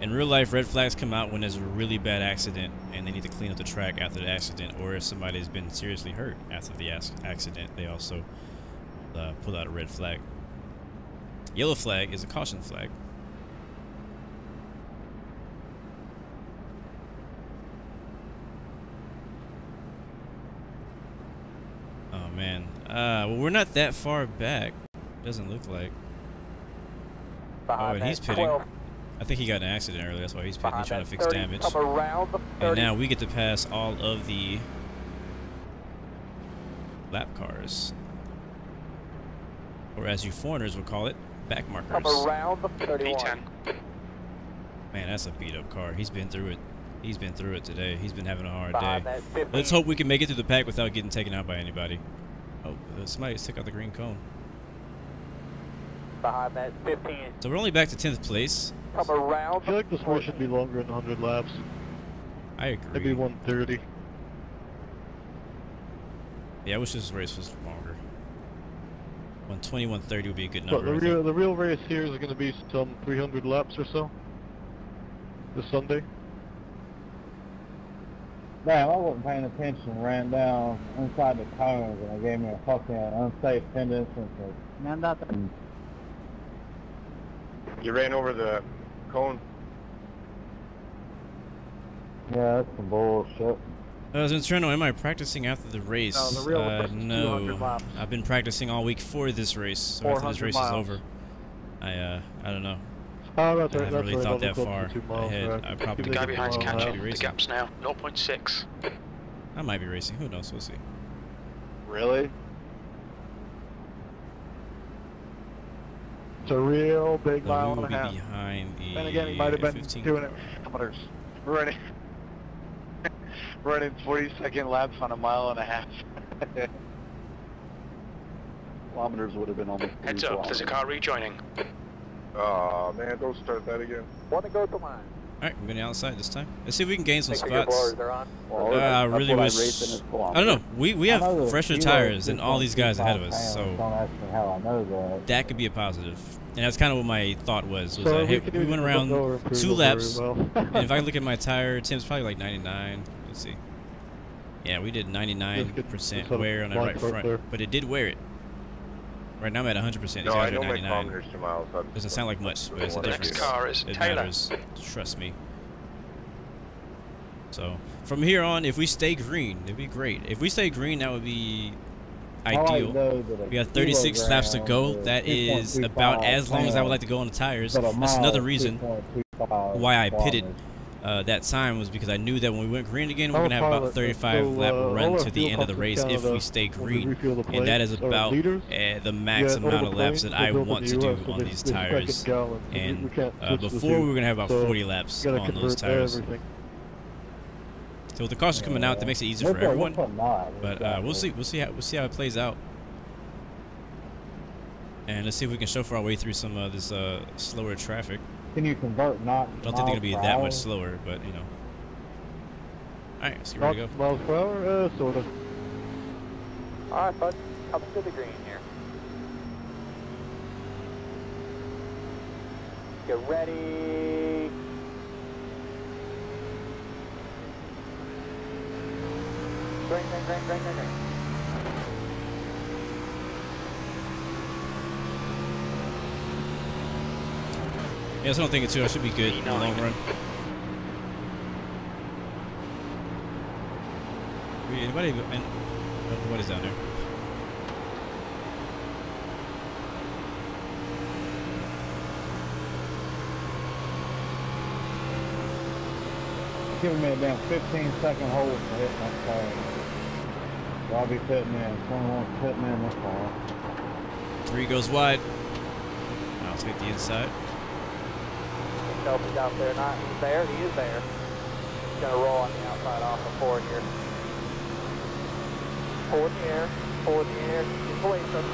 In real life, red flags come out when there's a really bad accident and they need to clean up the track after the accident, or if somebody's been seriously hurt after the accident, they also pull out a red flag. Yellow flag is a caution flag. Oh man, well, we're not that far back. Doesn't look like. Oh, and he's pitting. 12. I think he got in an accident earlier. That's why he's pitting. He's trying to fix 30, damage. come around the 30. And now we get to pass all of the lap cars, or as you foreigners would call it, back markers. Come around the 31. P10. Man, that's a beat up car. He's been through it. He's been through it today. He's been having a hard Behind day. that 15. Let's hope we can make it through the pack without getting taken out by anybody. Oh, somebody took out the green cone. Behind that 15. So we're only back to 10th place. Come around. I feel like this race should be longer than 100 laps. I agree. Maybe 130. Yeah, I wish this race was longer. 120, 130 would be a good But number. the real race here is going to be some 300 laps or so. This Sunday. Damn, I wasn't paying attention and ran down inside the cones and they gave me a fucking unsafe pendant and said, man, nothing. You ran over the cone. Yeah, that's some bullshit. I was in Toronto. Am I practicing after the race? No, the real race is 200 no. laps. I've been practicing all week for this race. So after this 400 race miles. is over, I don't know. Oh, that's I right. haven't That's really right. thought that I'll go far 2 miles ahead. back. I probably The guy behind's Miles catching. out. The racing. gap's now 0.6. I might be racing. Who knows? We'll see. Really? It's a real big So mile we will and be a half. behind the And again, he might have been 15. doing it. Kilometers. Running 40-second laps on a mile and a half. Kilometers would have been almost 3 Heads up, there's a car rejoining. Oh man, don't start that again. Want to go to line. All right, we're going outside this time. Let's see if we can gain some Make sure your spots. blowers are on. Well, I that's really what wish. I raced in his I don't know. We I know have the fresher kilo tires is than all these guys ahead of us, 2.25 pounds. Don't so ask me how I know that. that could be a positive. And that's kind of what my thought was. So That, hey, could we even went look around over and prove 2 it laps, very well. and if I look at my tire, Tim's probably like 99. Let's see. Yeah, we did 99% wear on that right front, there. but it did wear it. Right now I'm at 100%. These No, guys I are know at my 99. kilometers to miles. Doesn't sound like much, but it's a The next difference. car is It Taylor. matters. Trust me. So from here on, if we stay green, it'd be great. If we stay green, that would be ideal. We got 36 laps to go. That is about as long as I would like to go on the tires. That's another reason why I pitted that time, was because I knew that when we went green again, we're going to have about a 35 lap run to the end of the race if we stay green. And that is about the max amount of laps that I want to do on these tires. And before we were going to have about 40 laps on those tires. So with the caution coming out, that makes it easier for everyone. But we'll see. We'll see how it plays out. And let's see if we can chauffeur our way through some of this slower traffic. Can you convert not? I don't think they're gonna be that much slower, but you know. All right, let's get ready to go. Miles per hour, sort of. All right, bud. Coming to the green here. Get ready. Green, green, green, green, green, green. Yeah, that's what I'm thinking too. I should be good in the long run. Anybody? What is down there? Giving me a damn 15-second hold to hit my car. So I'll be fitting in. Someone's fitting in this car. 3 goes wide. Now let's get the inside. Shelby's out there, not he's there, he is there. He's gonna roll on the outside off of 4 here. 4 in the air, 4 in the air, keep away from you.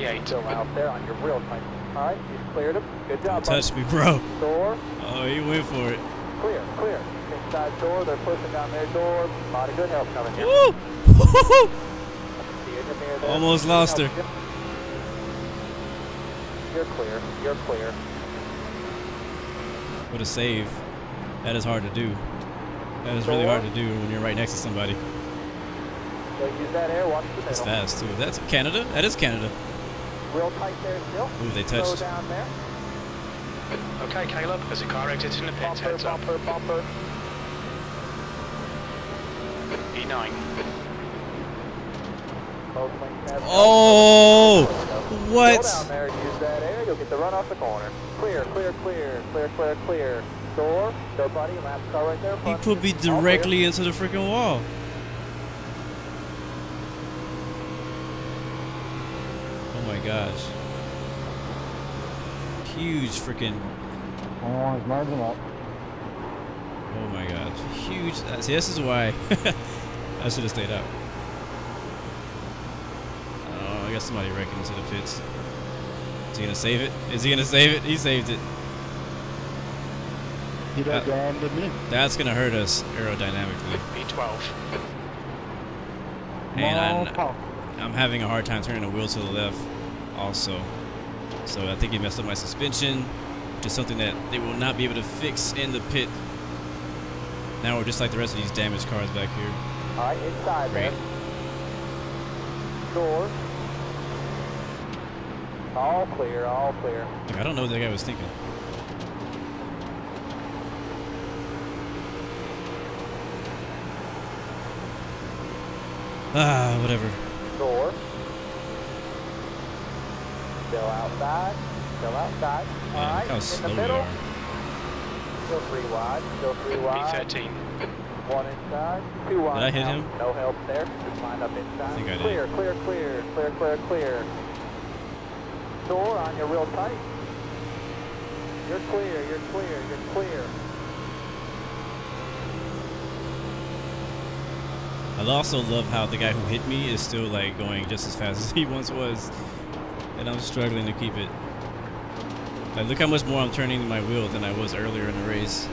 P8. Still out there on your real tight. Alright, you cleared him. Good job, Don't touch me, bro. Door. Oh, he went for it. Clear, clear. Inside door, they're pushing down their door. A lot of good help coming here. Woo! See you in the mirror there. Almost lost her. You're clear. You're clear. What a save. That is hard to do. That is really hard to do when you're right next to somebody. They'll use that air, watch the middle. It's fast too. That's Canada? That is Canada. Real tight there still. Ooh, they touched. Slow down there. Okay, Caleb, as the car exits in the pits, heads up. Bumper. E9. Oh! What? Slow down there, use that air, you'll get the run off the corner. Clear. Door, buddy, lap car right there. He put me directly into the freaking wall. Oh my gosh. Huge freaking. Oh, he's merging up. Oh my gosh. Huge. See, this is why I should have stayed out. Oh, I got somebody wrecking into the pits. Is he gonna save it? Is he gonna save it? He saved it. That's gonna hurt us aerodynamically. P12. And I'm having a hard time turning the wheel to the left also. So I think he messed up my suspension, which is something that they will not be able to fix in the pit. Now we're just like the rest of these damaged cars back here. Alright, inside there. Door. All clear. Like, I don't know what that guy was thinking. Ah, whatever. Door. Still outside. Alright, how in slow the we middle. are. Still three wide. P13. One inside. Two wide. Did I hit him? No help there. Just lined up inside. I think I did. Clear. Door on you real tight. You're clear. I also love how the guy who hit me is still like going just as fast as he once was, and I'm struggling to keep it. Like, look how much more I'm turning my wheel than I was earlier in the race.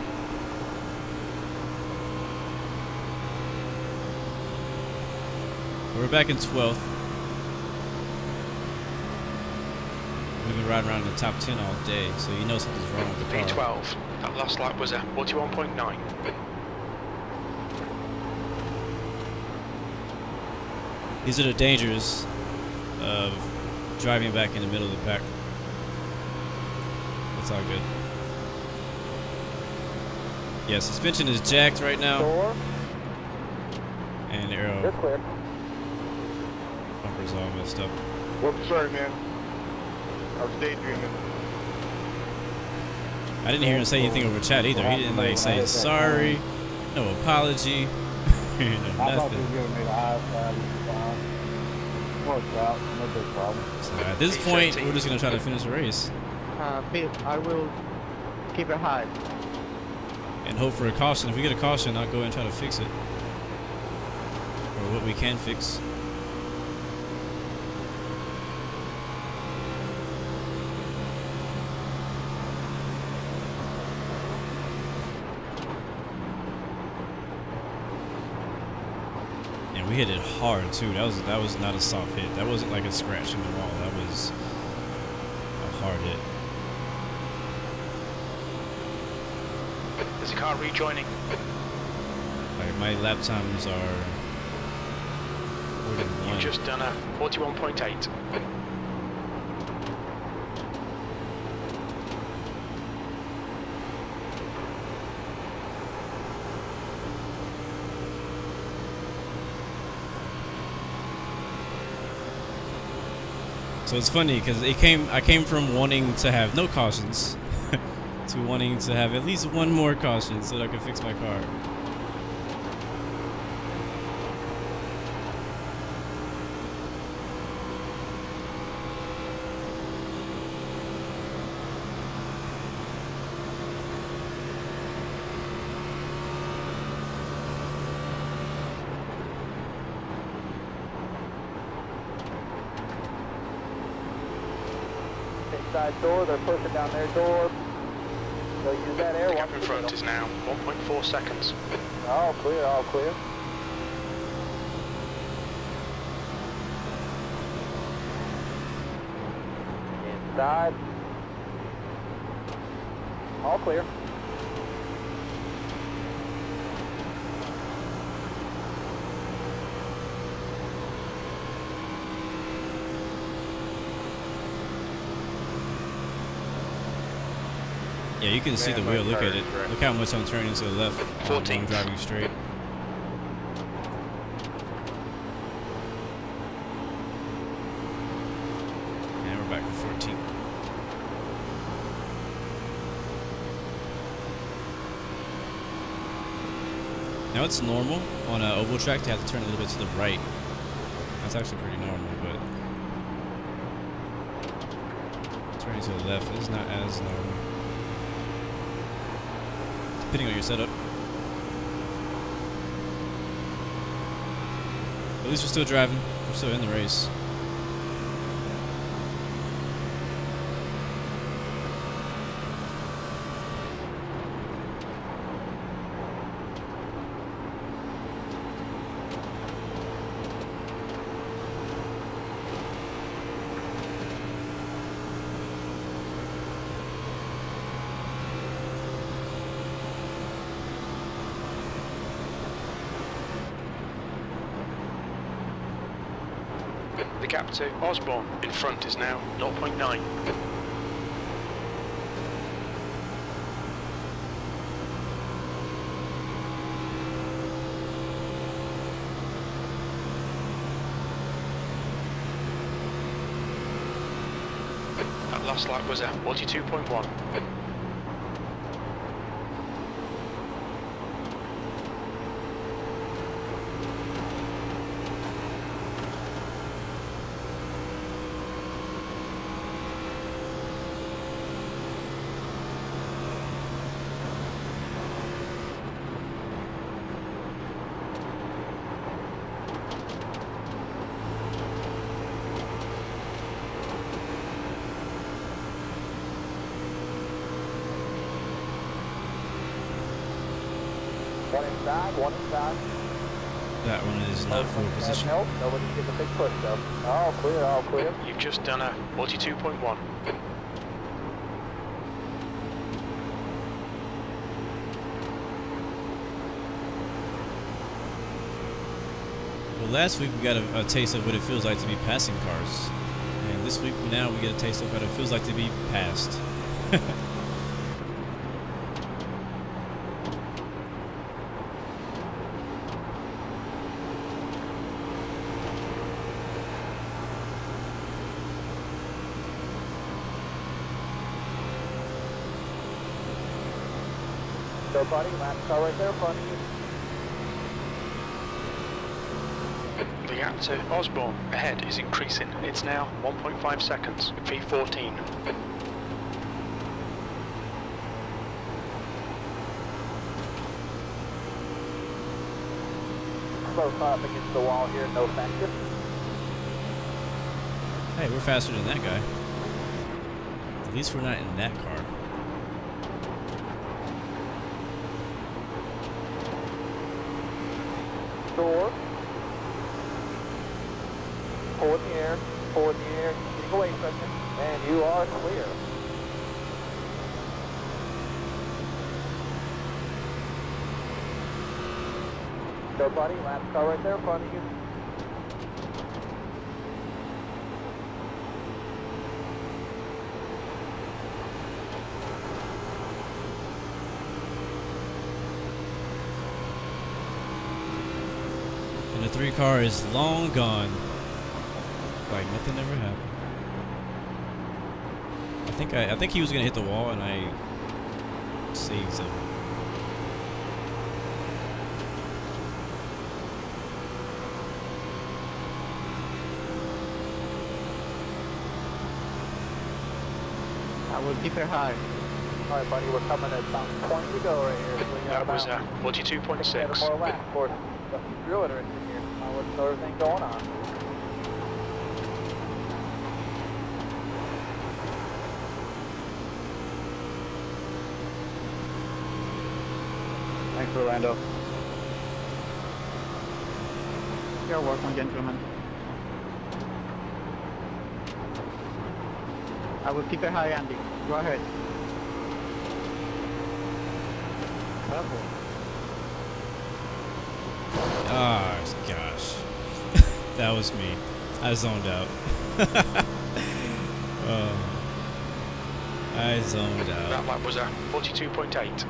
We're back in 12th. We've been riding around in the top 10 all day, so you know something's wrong with the car. P12. That last lap was at 41.9. These are the dangers of driving back in the middle of the pack. It's all good. Yeah, suspension is jacked right now. And the aero bumper's all messed up. Whoops, sorry, man. I was daydreaming. I didn't hear him say anything over chat either. He didn't like say sorry, no apology, no nothing. So at this point, we're just gonna try to finish the race. Pete, I will keep it high. And hope for a caution. If we get a caution, I'll go and try to fix it. Or what we can fix. And we hit it hard too. That was not a soft hit. That wasn't like a scratch in the wall. That was a hard hit. Is the car rejoining? Like, my lap times are 41. You've just done a 41.8. So it's funny because I came from wanting to have no cautions to wanting to have at least one more caution so that I could fix my car. Inside door, they're pushing down their door. So use that air. The gap in front is now 1.4 seconds. All clear, all clear. Inside. All clear. Yeah, you can see the wheel. Look at it. Look how much I'm turning to the left. 14. I'm driving straight. And we're back to 14. Now it's normal on an oval track to have to turn a little bit to the right. That's actually pretty normal, but turning to the left is not as normal. Depending on your setup. At least we're still driving. We're still in the race. The gap to Osborne in front is now 0.9. That last lap was at 42.1. One inside, one inside. That one is not full position. Help. Nobody's getting a big push though. All clear, all clear. You've just done a 42.1. Well, last week we got a taste of what it feels like to be passing cars. And this week now we get a taste of what it feels like to be passed. So buddy, last car right there in front of you. The gap to Osborne ahead is increasing. It's now 1.5 seconds, V14. Close up against the wall here, no factor. Hey, we're faster than that guy. At least we're not in that car. Door. Pull in the air, pull in the air, getting away from you, and you are clear. Go buddy, last car right there in front of you. And the 3 car is long gone. Like nothing ever happened. I think he was gonna hit the wall and I saved him. I will keep it high. All right, buddy, we're coming at about 20 to go right here. So we got That was about 42.6. 7 more laps. Of course, the drill are in here. What's everything going on? for Orlando. You're welcome, gentlemen. I will keep it high, Andy. Go ahead. Oh, gosh. That was me. I zoned out. I zoned out. That lap was a 42.8.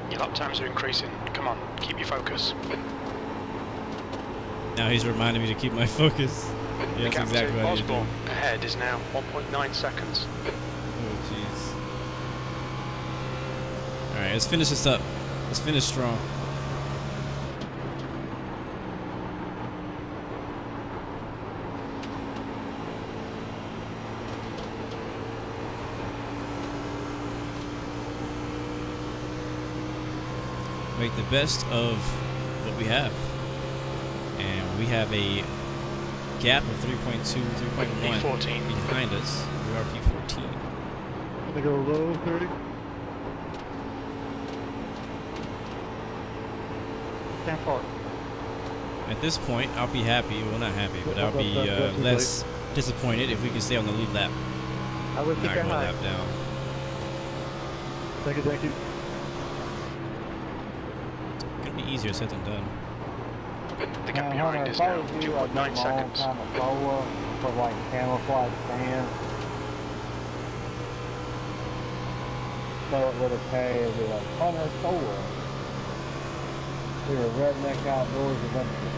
Your lap times are increasing. Come on, keep your focus. Now he's reminding me to keep my focus. Yeah, The that's gap exactly to what I need to do. Osborne ahead is now 1.9 seconds. Oh, jeez. Alright, let's finish this up. Let's finish strong. Make the best of what we have. And we have a gap of 3.2, 3.1 P14 behind us. We are P14. I'm gonna go low 30. Stand forward. At this point, I'll be happy. Well, not happy, but I'll be less disappointed if we can stay on the lead lap. I will keep Not it going high. lap down. Thank you, thank you. Gonna be easier said than done. The gap Hunter, behind is if I now was you, I'd 2.9 get my own seconds. kind of Boa, put like camouflage pants. Throw it with a tag, it'd be like Hunter Solar. We were redneck outdoors adventure.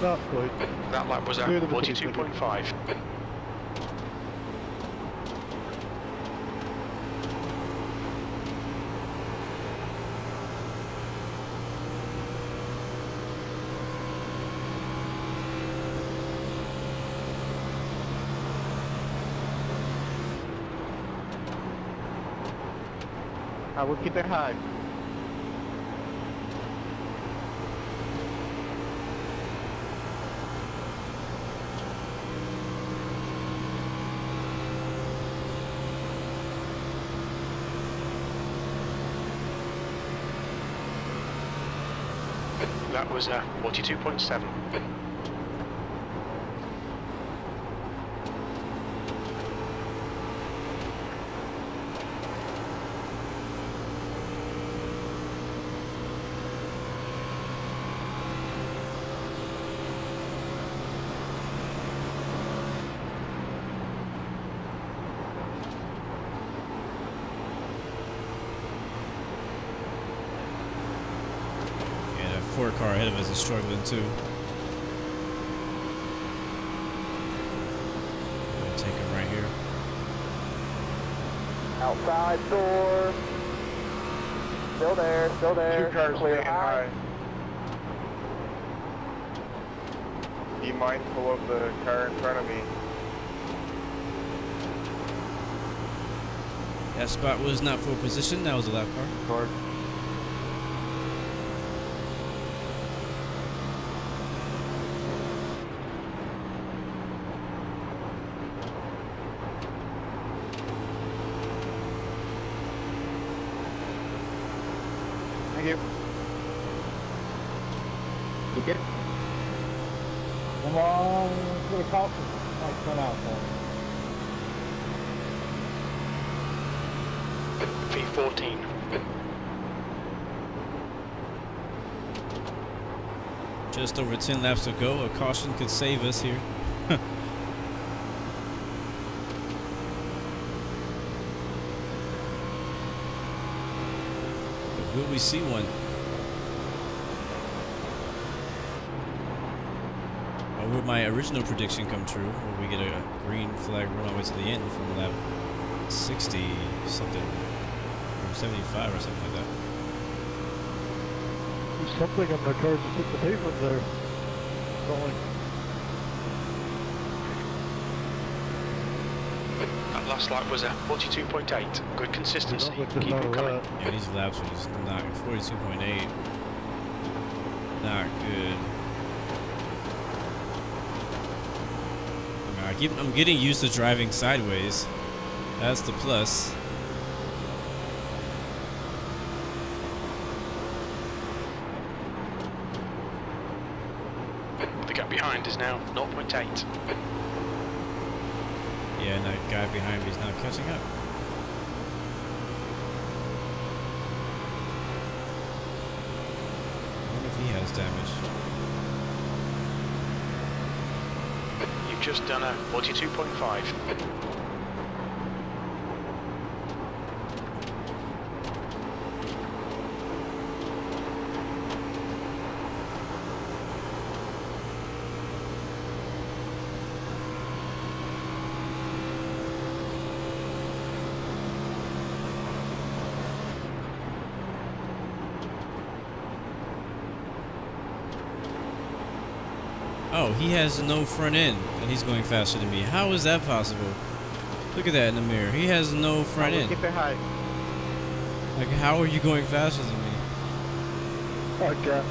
Not quite. That lap was a Clear the 42.5. I will keep it high. That was a 42.7. Ford car ahead of us is struggling too. We'll take him right here. Outside door. Still there, still there. Two cars Clear staying high. Be mindful of the car in front of me. That spot was not full position. That was the lap car. Thank you. You good? Come on, let's get a coffee. I'll turn out for V14. Just over 10 laps to go. A caution could save us here. Will we see one? Or will my original prediction come true? Will we get a green flag run all the way to the end from lap 60 something, or 75 or something like that? There's something on the cars that hit the pavement there. Going. That last lap was a 42.8. Good consistency. Keep them coming. Yeah, these laps are just not 42.8. Not good. I mean, I'm getting used to driving sideways. That's the plus. The gap behind is now 0.8. Yeah, and that guy behind me is not catching up. I wonder if he has damage. You've just done a 42.5. Oh, he has no front end, and he's going faster than me. How is that possible? Look at that in the mirror. He has no front end. Keep it high. Like, how are you going faster than me? Okay.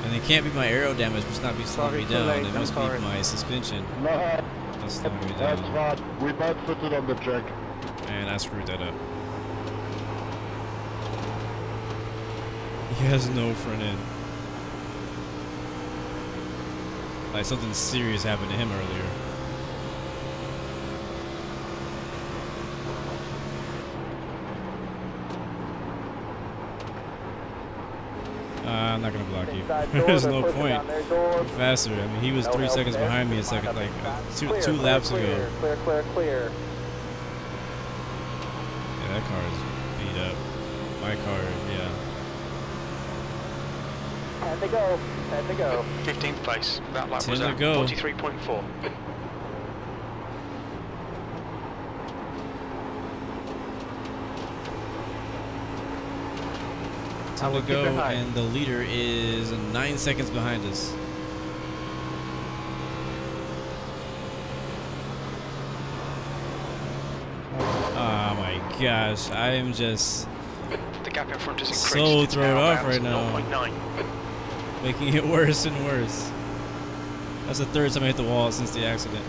And it can't be my aero damage, which not be slowing me down. It must be my suspension. No, That's slowing me that's down. fine. We both put it on the track. And I screwed that up. He has no front end. Like something serious happened to him earlier. I'm not gonna block you. There's no point. I'm faster. I mean, he was 3 seconds behind me a second, like two laps ago. Clear. Yeah, that car is beat up. My car, yeah. 10 to go. 10 to go. 15th place. That lap 10 was to at go. 43.4. Time to go, and the leader is 9 seconds behind us. Oh my gosh, I am just The gap in front is increased. so It's thrown now off around right now. 0.9. Making it worse and worse. That's the third time I hit the wall since the accident.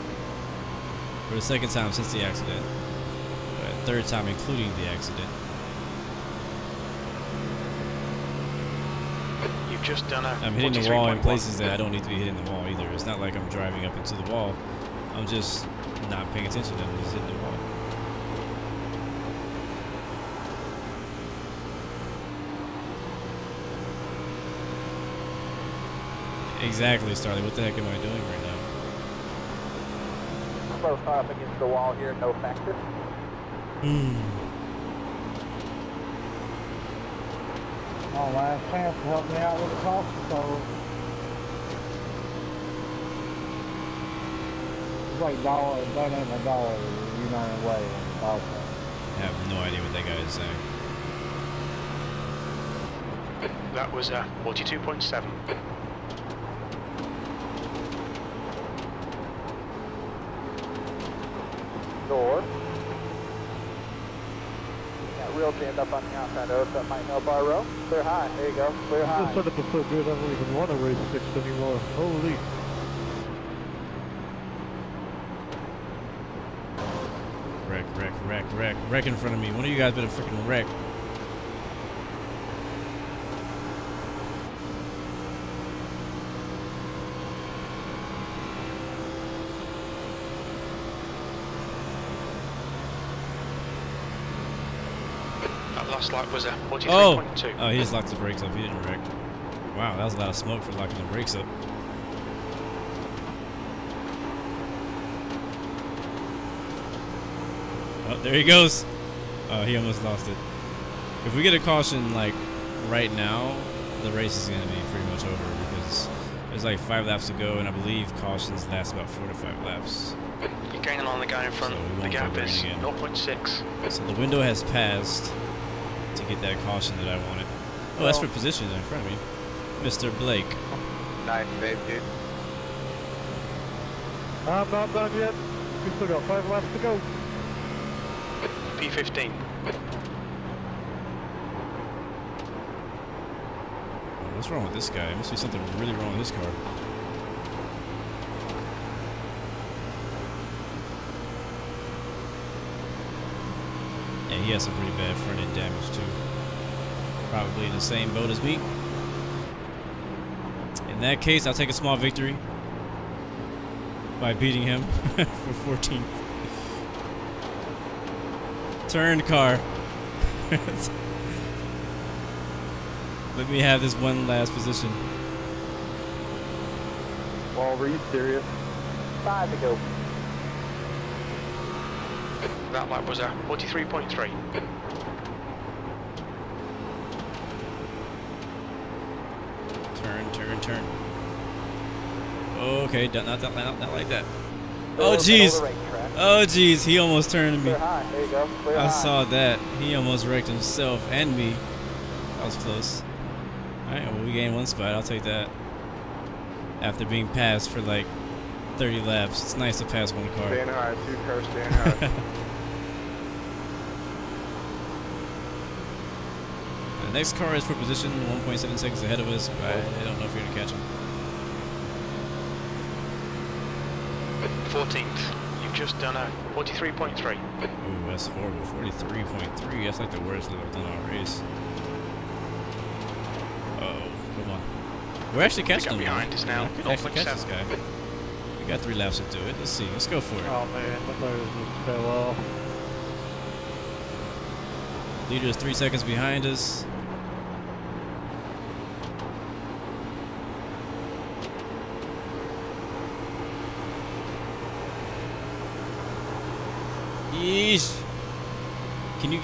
Or the second time since the accident. But third time including the accident. You've just done a I'm hitting the wall in 43.1. places that I don't need to be hitting the wall either. It's not like I'm driving up into the wall. I'm just not paying attention to them. I'm just hitting the wall. Exactly, Starley. What the heck am I doing right now? Close up against the wall here, no factor. Oh, last chance to help me out with the cost control. It's like dollar, $1.80, you know, way. I have no idea what that guy is saying. That was a 42.7. Door. Got real jammed up on the outside road, so that might help our row. Clear high. There you go. Clear high. This setup is so good, I don't even want to race 6 anymore. Holy. Wreck in front of me. One of you guys better freaking wreck. That last lap was a 43.2. Oh, he just locked the brakes up. He didn't wreck. Wow, that was a lot of smoke for locking the brakes up. Oh, there he goes. Oh, he almost lost it. If we get a caution like right now, the race is going to be pretty much over because there's like 5 laps to go, and I believe cautions last about 4 to 5 laps. You're gaining on the guy in front. So The gap is 0.6. So the window has passed to get that caution that I wanted. Oh, that's for position in front of me. Mr. Blake. Nice save, dude. I'm not done yet. We still got 5 laps to go. P15. What's wrong with this guy? There must be something really wrong with his car. Yeah, he has some pretty bad front end damage too. Probably in the same boat as me. In that case, I'll take a small victory. by beating him for 14th. Turn, car. Let me have this one last position. Oliver, you serious? 5 to go. That lap was a 43.3. Turn. Okay, not like that. Oh jeez. Oh jeez, he almost turned me. There you go. I saw that. He almost wrecked himself and me. That was close. Alright, well we gained 1 spot. I'll take that. After being passed for like 30 laps. It's nice to pass one car. Staying high, 2 cars staying high. The next car is for position 1.7 seconds ahead of us, but I don't know if you're going to catch him. 14th. You've just done a 43.3. Ooh, that's horrible. 43.3. That's like the worst that I've done all race. Uh-oh. Come on. We're actually catching him. Behind is now I could actually catch this guy. We got 3 laps to do it. Let's see. Let's go for it. Oh man, my tires just fell off. Leader is 3 seconds behind us. Yeesh. Can you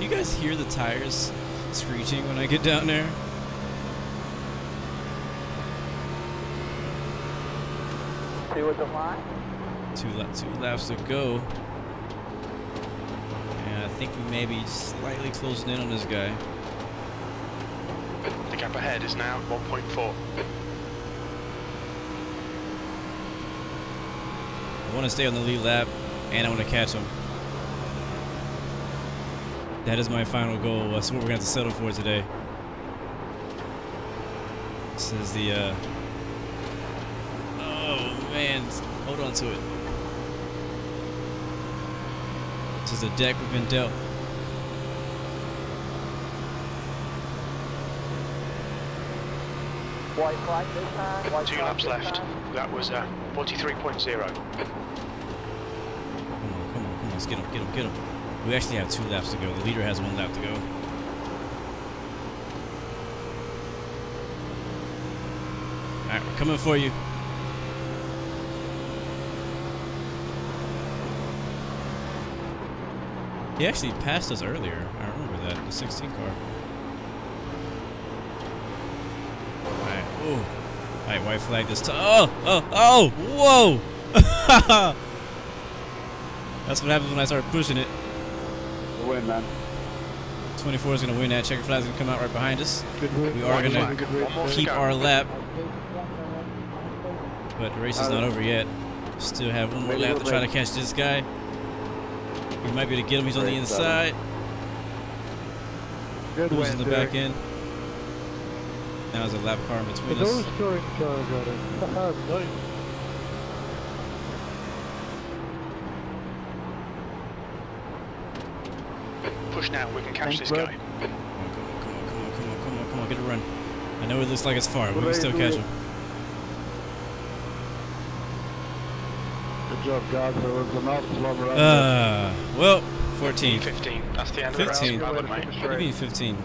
guys hear the tires screeching when I get down there? See what's the line? Two laps to go. And I think we may be slightly closing in on this guy. The gap ahead is now 1.4. I want to stay on the lead lap, and I want to catch him. That is my final goal. That's what we're going to have to settle for today. This is the, oh man, hold on to it. This is the deck we've been dealt. White flag this time. White 2 flag laps this left. time. That was 43.0. Come on, let's get him. We actually have 2 laps to go. The leader has 1 lap to go. Alright, we're coming for you. He actually passed us earlier. I remember that. The 16 car. Alright, ooh. Alright, white flag this time. Oh! Whoa! That's what happens when I start pushing it. We'll win, man. 24 is going to win that. Checker flag's going to come out right behind us. Good win. We are going to keep our lap. But the race is not over yet. Still have 1 more lap to try to catch this guy. We might be able to get him. He's on the inside. Good Who's win, in the Derek. back end? Now there's a lap car in between But those us. touring cars got it. Nice. Push now, we can catch Thanks, this bro. guy. Come on, get a run. I know it looks like it's far, but we can still catch him. Good job, guys. There was an awful lot around. Well, 14. 15. That's the end of the 15. round, Bradley, mate. What do you mean 15?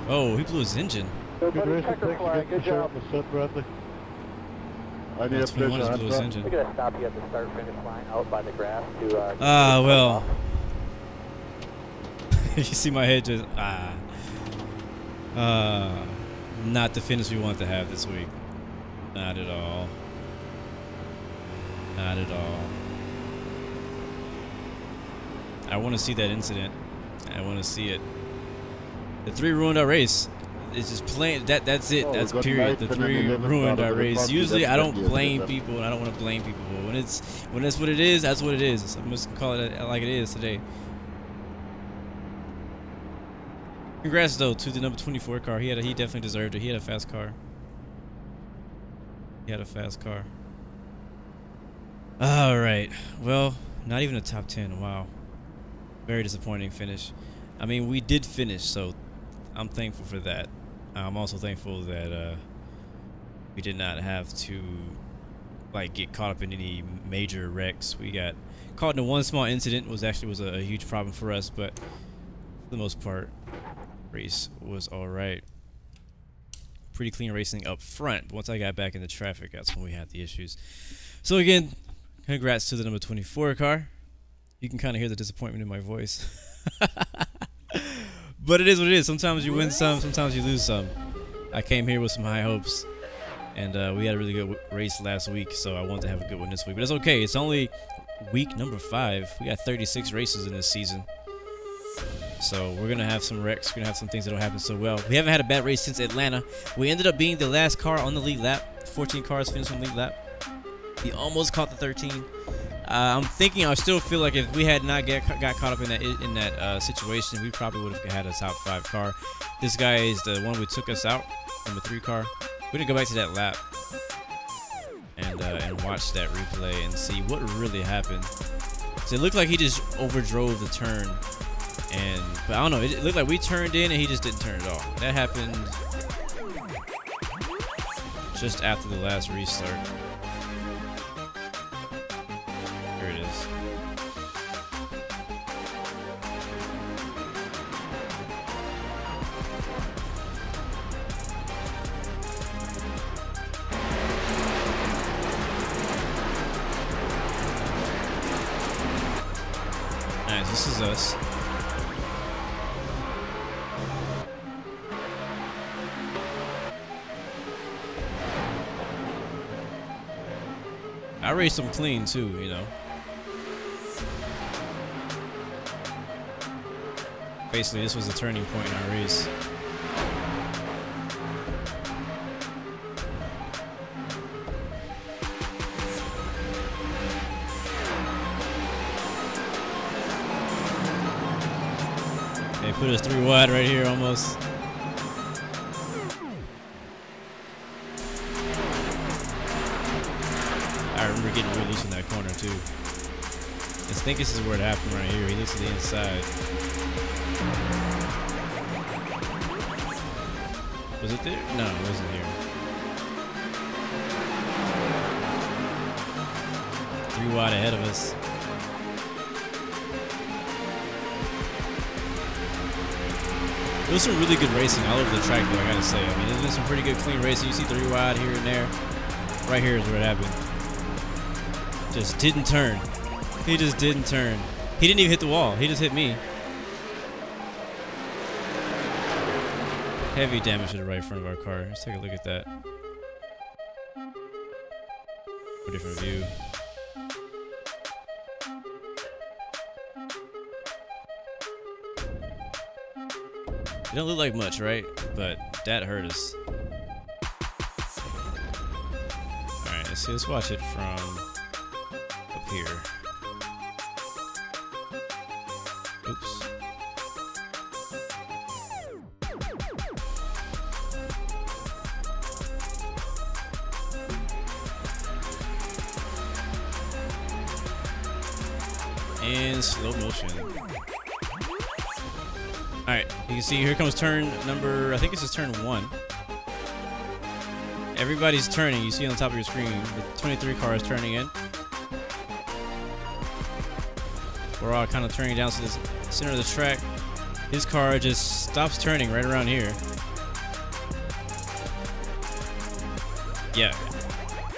Oh, he blew his engine. Good racing. Thanks for getting the shirt and the set, Bradley. I need a 21 pleasure. just blew his engine. We're going to stop you at the start-finish line out by the grass to... Well. You see my head just... Not the finish we want to have this week. Not at all. Not at all. I want to see that incident. I want to see it. The 3 ruined our race. It's just plain. That's it. Oh, That's we got period. The knife 3 and then ruined our 11 race. party, Usually that's I don't plenty of blame stuff. people, and I don't want to blame people. But when it's what it is, that's what it is. I'm just gonna call it like it is today. Congrats though to the number 24 car. He definitely deserved it. He had a fast car. All right. Well, not even a top 10. Wow. Very disappointing finish. I mean, we did finish, so I'm thankful for that. I'm also thankful that we did not have to like get caught up in any major wrecks. We got caught in one small incident. Was a huge problem for us, but for the most part, race was all right. Pretty clean racing up front. But once I got back into traffic, that's when we had the issues. So again, congrats to the number 24 car. You can kind of hear the disappointment in my voice. But it is what it is. Sometimes you win some, sometimes you lose some. I came here with some high hopes, and we had a really good race last week, so I want to have a good one this week. But it's okay. It's only week number 5. We got 36 races in this season. So we're going to have some wrecks. We're going to have some things that don't happen so well. We haven't had a bad race since Atlanta. We ended up being the last car on the lead lap. 14 cars finished on the lead lap. We almost caught the 13. I'm thinking, I still feel like if we had not got caught up in that situation, we probably would have had a top 5 car. This guy is the one who took us out, number 3 car. We're going to go back to that lap and watch that replay and see what really happened. So it looked like he just overdrove the turn. But I don't know, it looked like we turned in and he just didn't turn at all. That happened just after the last restart. Here it is. Nice, this is us. I raced them clean too, you know. Basically, this was the turning point in our race. They put us 3 wide right here almost. I remember getting real loose in that corner too. I think this is where it happened right here. He looks to the inside. Was it there? No, it wasn't here. 3 wide ahead of us. It was some really good racing all over the track, though, I gotta say. I mean, there's been some pretty good clean racing. You see 3 wide here and there. Right here is where it happened. Just didn't turn. He just didn't turn. He didn't even hit the wall. He just hit me. Heavy damage to the right front of our car. Let's take a look at that. A different view. It don't look like much, right? But that hurt us. Alright, let's see. Let's watch it from up here. Oops. And slow motion. Alright, you can see here comes turn number, I think this is turn 1. Everybody's turning. You see on the top of your screen, the 23 car is turning in. We're all kind of turning down to the center of the track. His car just stops turning right around here. Yeah.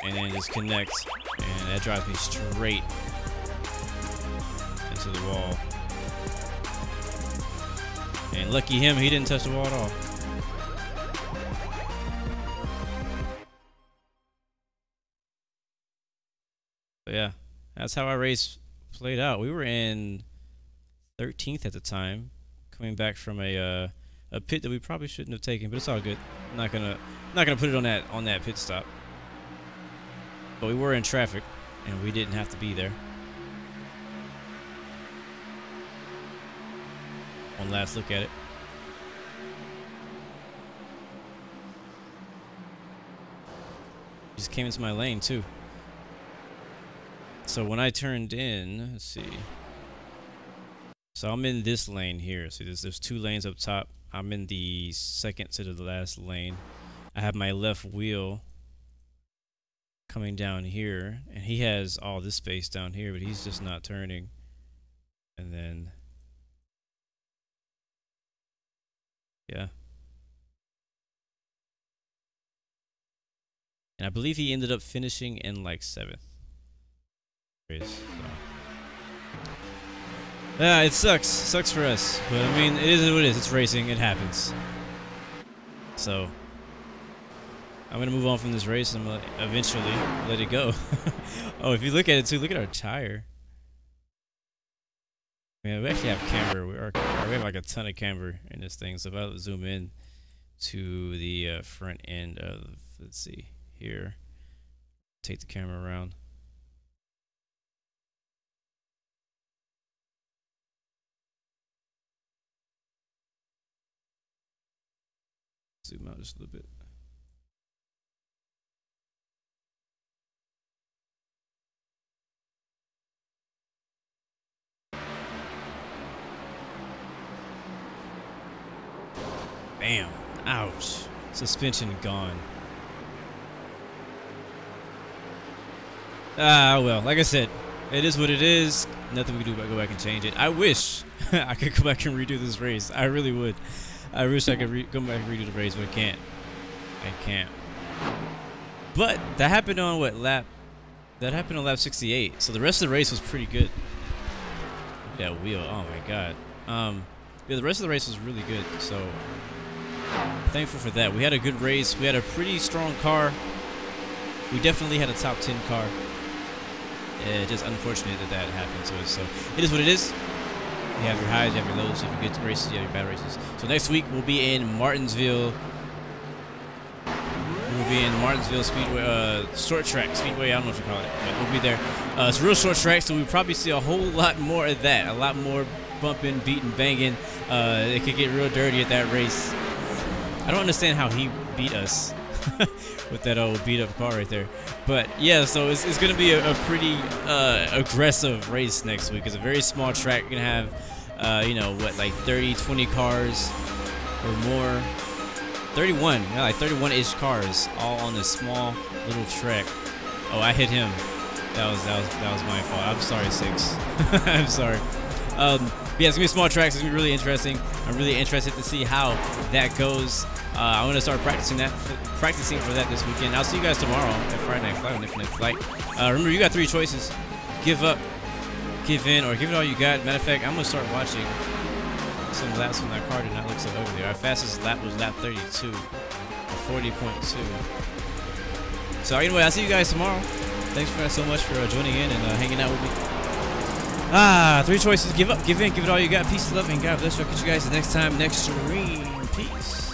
And then it just connects. And that drives me straight into the wall. And lucky him, he didn't touch the wall at all. So yeah, that's how our race played out. We were in 13th at the time, coming back from a pit that we probably shouldn't have taken, but it's all good. I'm not gonna put it on that pit stop. But we were in traffic, and we didn't have to be there. One last look at it. Just came into my lane too. So when I turned in, let's see. So I'm in this lane here. See, there's 2 lanes up top. I'm in the second to the last lane. I have my left wheel coming down here, and he has all this space down here, but he's just not turning. And then, yeah. And I believe he ended up finishing in like 7th. Yeah, it sucks. Sucks for us. But I mean, it is what it is. It's racing. It happens. So I'm gonna move on from this race and I'm gonna eventually let it go. Oh, if you look at it too, look at our tire. Man, we actually have camber. We have like a ton of camber in this thing. So if I zoom in to the front end of, let's see here, take the camera around. Zoom out just a little bit. Bam. Ouch. Suspension gone. Ah, well, like I said, it is what it is. Nothing we can do but go back and change it. I wish I could go back and redo this race. I really would. I wish I could go back and redo the race, but I can't. I can't. But that happened on what lap? That happened on lap 68. So the rest of the race was pretty good. Look at that wheel. Oh my god. Yeah, the rest of the race was really good. So thankful for that. We had a good race. We had a pretty strong car. We definitely had a top 10 car. Just unfortunate that that happened to us. So it is what it is. You have your highs, you have your lows. If you get to races, you have your bad races. So next week we'll be in Martinsville. We'll be in Martinsville Speedway, short track Speedway. I don't know what you call it, but we'll be there. It's a real short track, so we'll probably see a whole lot more of that. A lot more bumping, beating, banging. It could get real dirty at that race. I don't understand how he beat us with that old beat up car right there. But yeah, so it's going to be a pretty aggressive race next week. It's a very small track. You're going to have, you know, what, like 30, 20 cars or more. 31, yeah, like 31-ish cars, all on this small little track. Oh, I hit him. That was my fault. I'm sorry, 6. I'm sorry. Yeah, it's gonna be a small track, so it's gonna be really interesting. I'm really interested to see how that goes. I'm gonna start practicing for that this weekend. I'll see you guys tomorrow at Friday Night Flight on Infinite Flight. Remember, you got 3 choices: give up, give in, or give it all you got. Matter of fact, I'm gonna start watching some laps from that car. Did not look so ugly. Our fastest lap was lap 32, 40.2. So anyway, I'll see you guys tomorrow. Thanks for so much for joining in and hanging out with me. 3 choices: give up, give in, give it all you got. Peace, love, and God bless you. I'll catch you guys the next time, next stream. Peace.